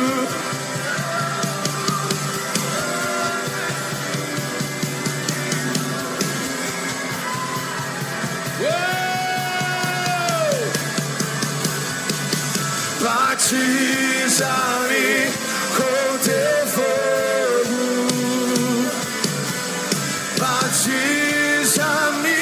Batiza-me com teu fogo. Batiza-me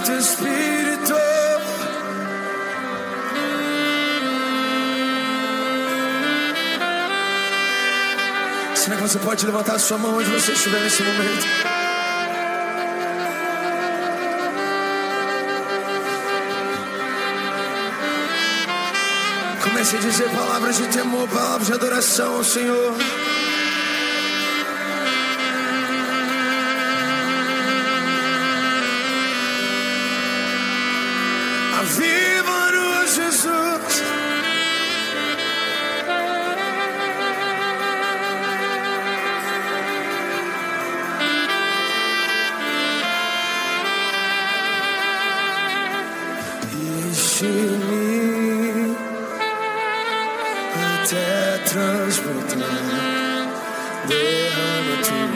Santo Espírito. Será que você pode levantar a sua mão onde você estiver nesse momento? Comece a dizer palavras de temor, palavras de adoração ao Senhor. Aviva-nos, Jesus. Enche-me até transbordar. Derrama tua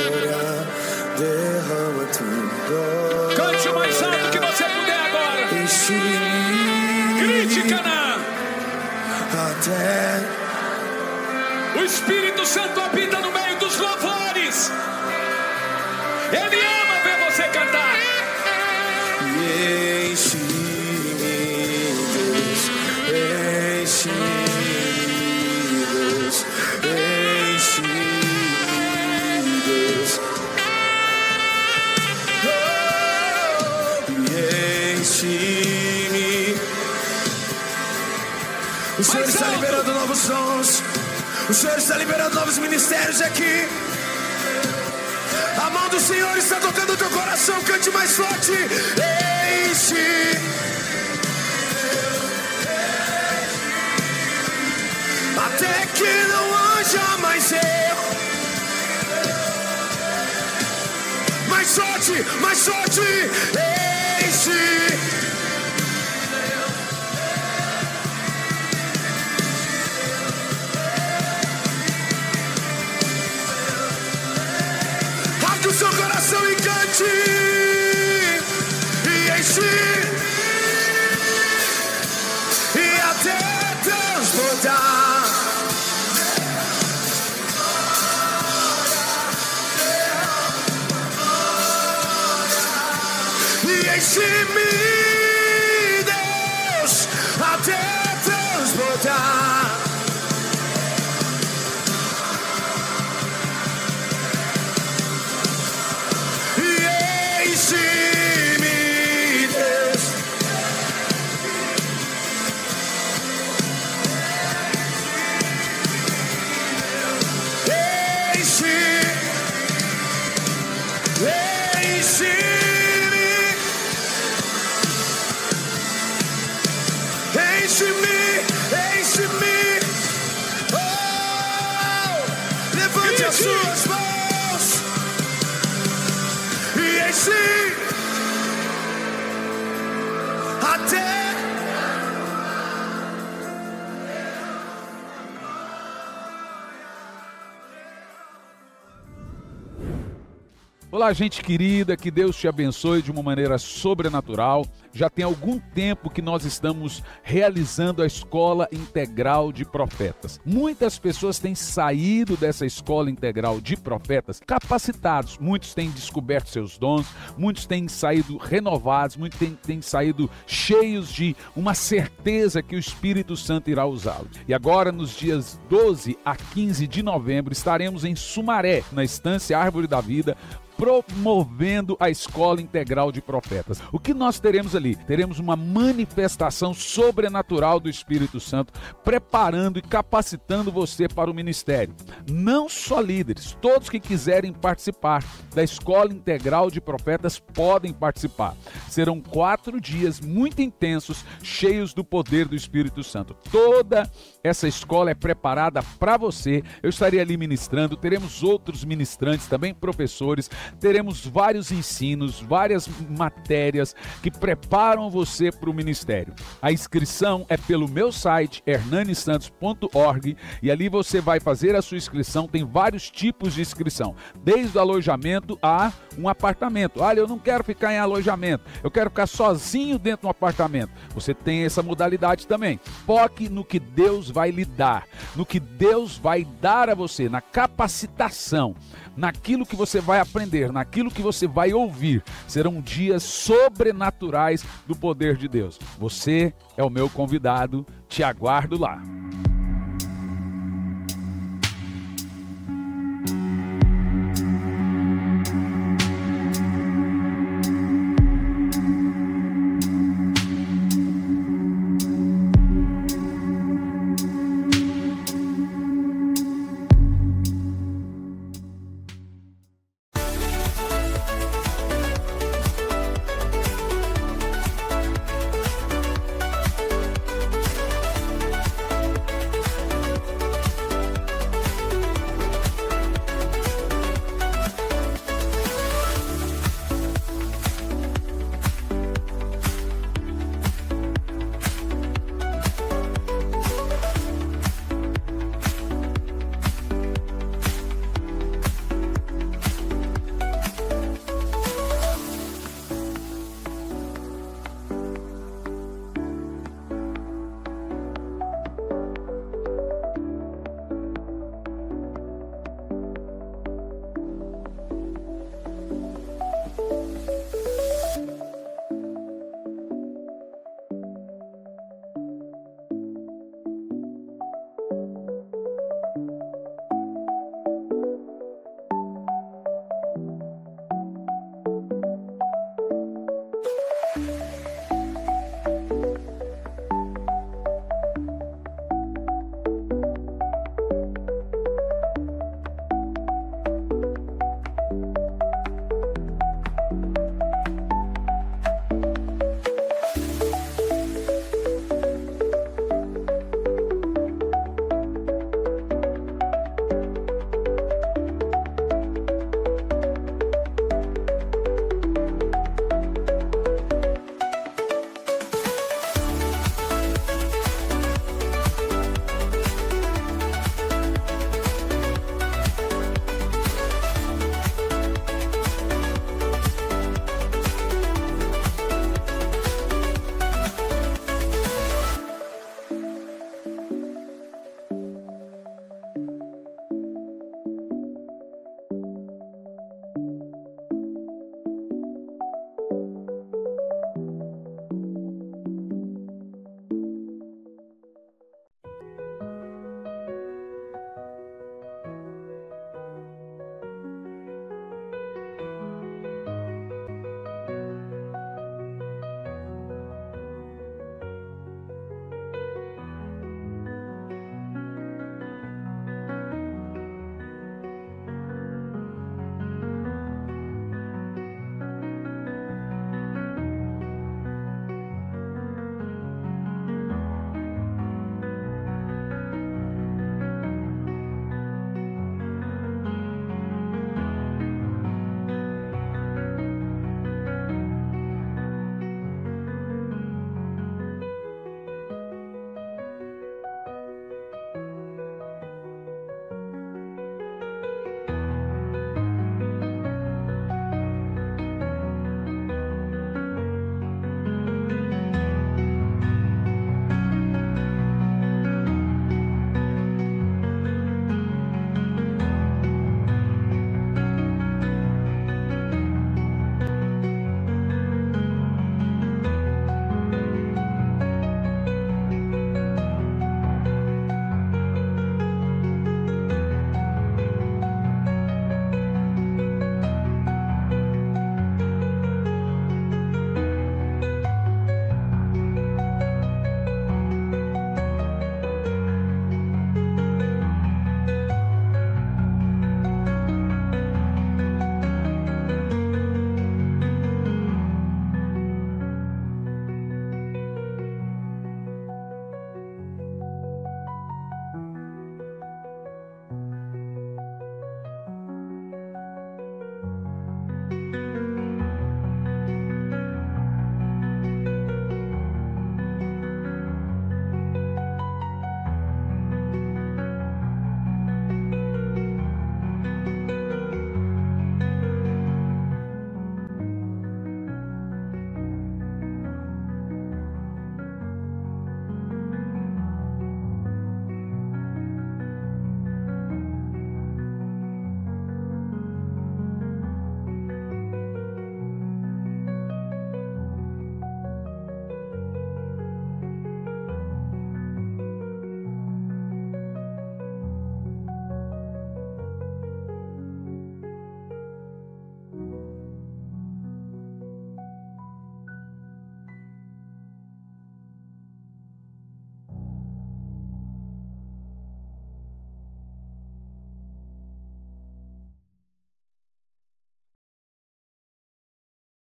glória, derrama tua glória. Cante o mais alto que você puder agora. Enche-me. Grite, Canaã. Até o Espírito Santo habita no meio dos louvores. Ele ama ver você cantar. Enche-me, Deus, enche-me, Deus, enche-me, Deus, enche-me. O Senhor está liberando novos dons. O Senhor está liberando novos ministérios aqui. A mão do Senhor está tocando o teu coração. Cante mais forte. Enche. Até que não haja mais erro. Mais forte, mais forte. Enche. Abre o seu coração e cante. E enche. E até transbordar. E enche-me, Deus, até transbordar. E enche-me, Deus. Enche-me, oh, levante as suas mãos e enche até. Olá, gente querida, que Deus te abençoe de uma maneira sobrenatural. Já tem algum tempo que nós estamos realizando a Escola Integral de Profetas. Muitas pessoas têm saído dessa Escola Integral de Profetas capacitados. Muitos têm descoberto seus dons, muitos têm saído renovados, muitos têm saído cheios de uma certeza que o Espírito Santo irá usá-lo. E agora, nos dias 12 a 15 de novembro, estaremos em Sumaré, na Estância Árvore da Vida, promovendo a Escola Integral de Profetas. O que nós teremos ali? Teremos uma manifestação sobrenatural do Espírito Santo, preparando e capacitando você para o ministério. Não só líderes, todos que quiserem participar da Escola Integral de Profetas podem participar. Serão 4 dias muito intensos, cheios do poder do Espírito Santo. Toda essa escola é preparada para você. Eu estarei ali ministrando, teremos outros ministrantes, também professores. Teremos vários ensinos, várias matérias que preparam você para o ministério. A inscrição é pelo meu site, hernanisantos.org, e ali você vai fazer a sua inscrição. Tem vários tipos de inscrição, desde o alojamento a um apartamento. Olha, eu não quero ficar em alojamento, eu quero ficar sozinho dentro de um apartamento. Você tem essa modalidade também. Foque no que Deus vai lhe dar, no que Deus vai dar a você, na capacitação. naquilo que você vai aprender, naquilo que você vai ouvir. Serão dias sobrenaturais do poder de Deus. Você é o meu convidado, te aguardo lá.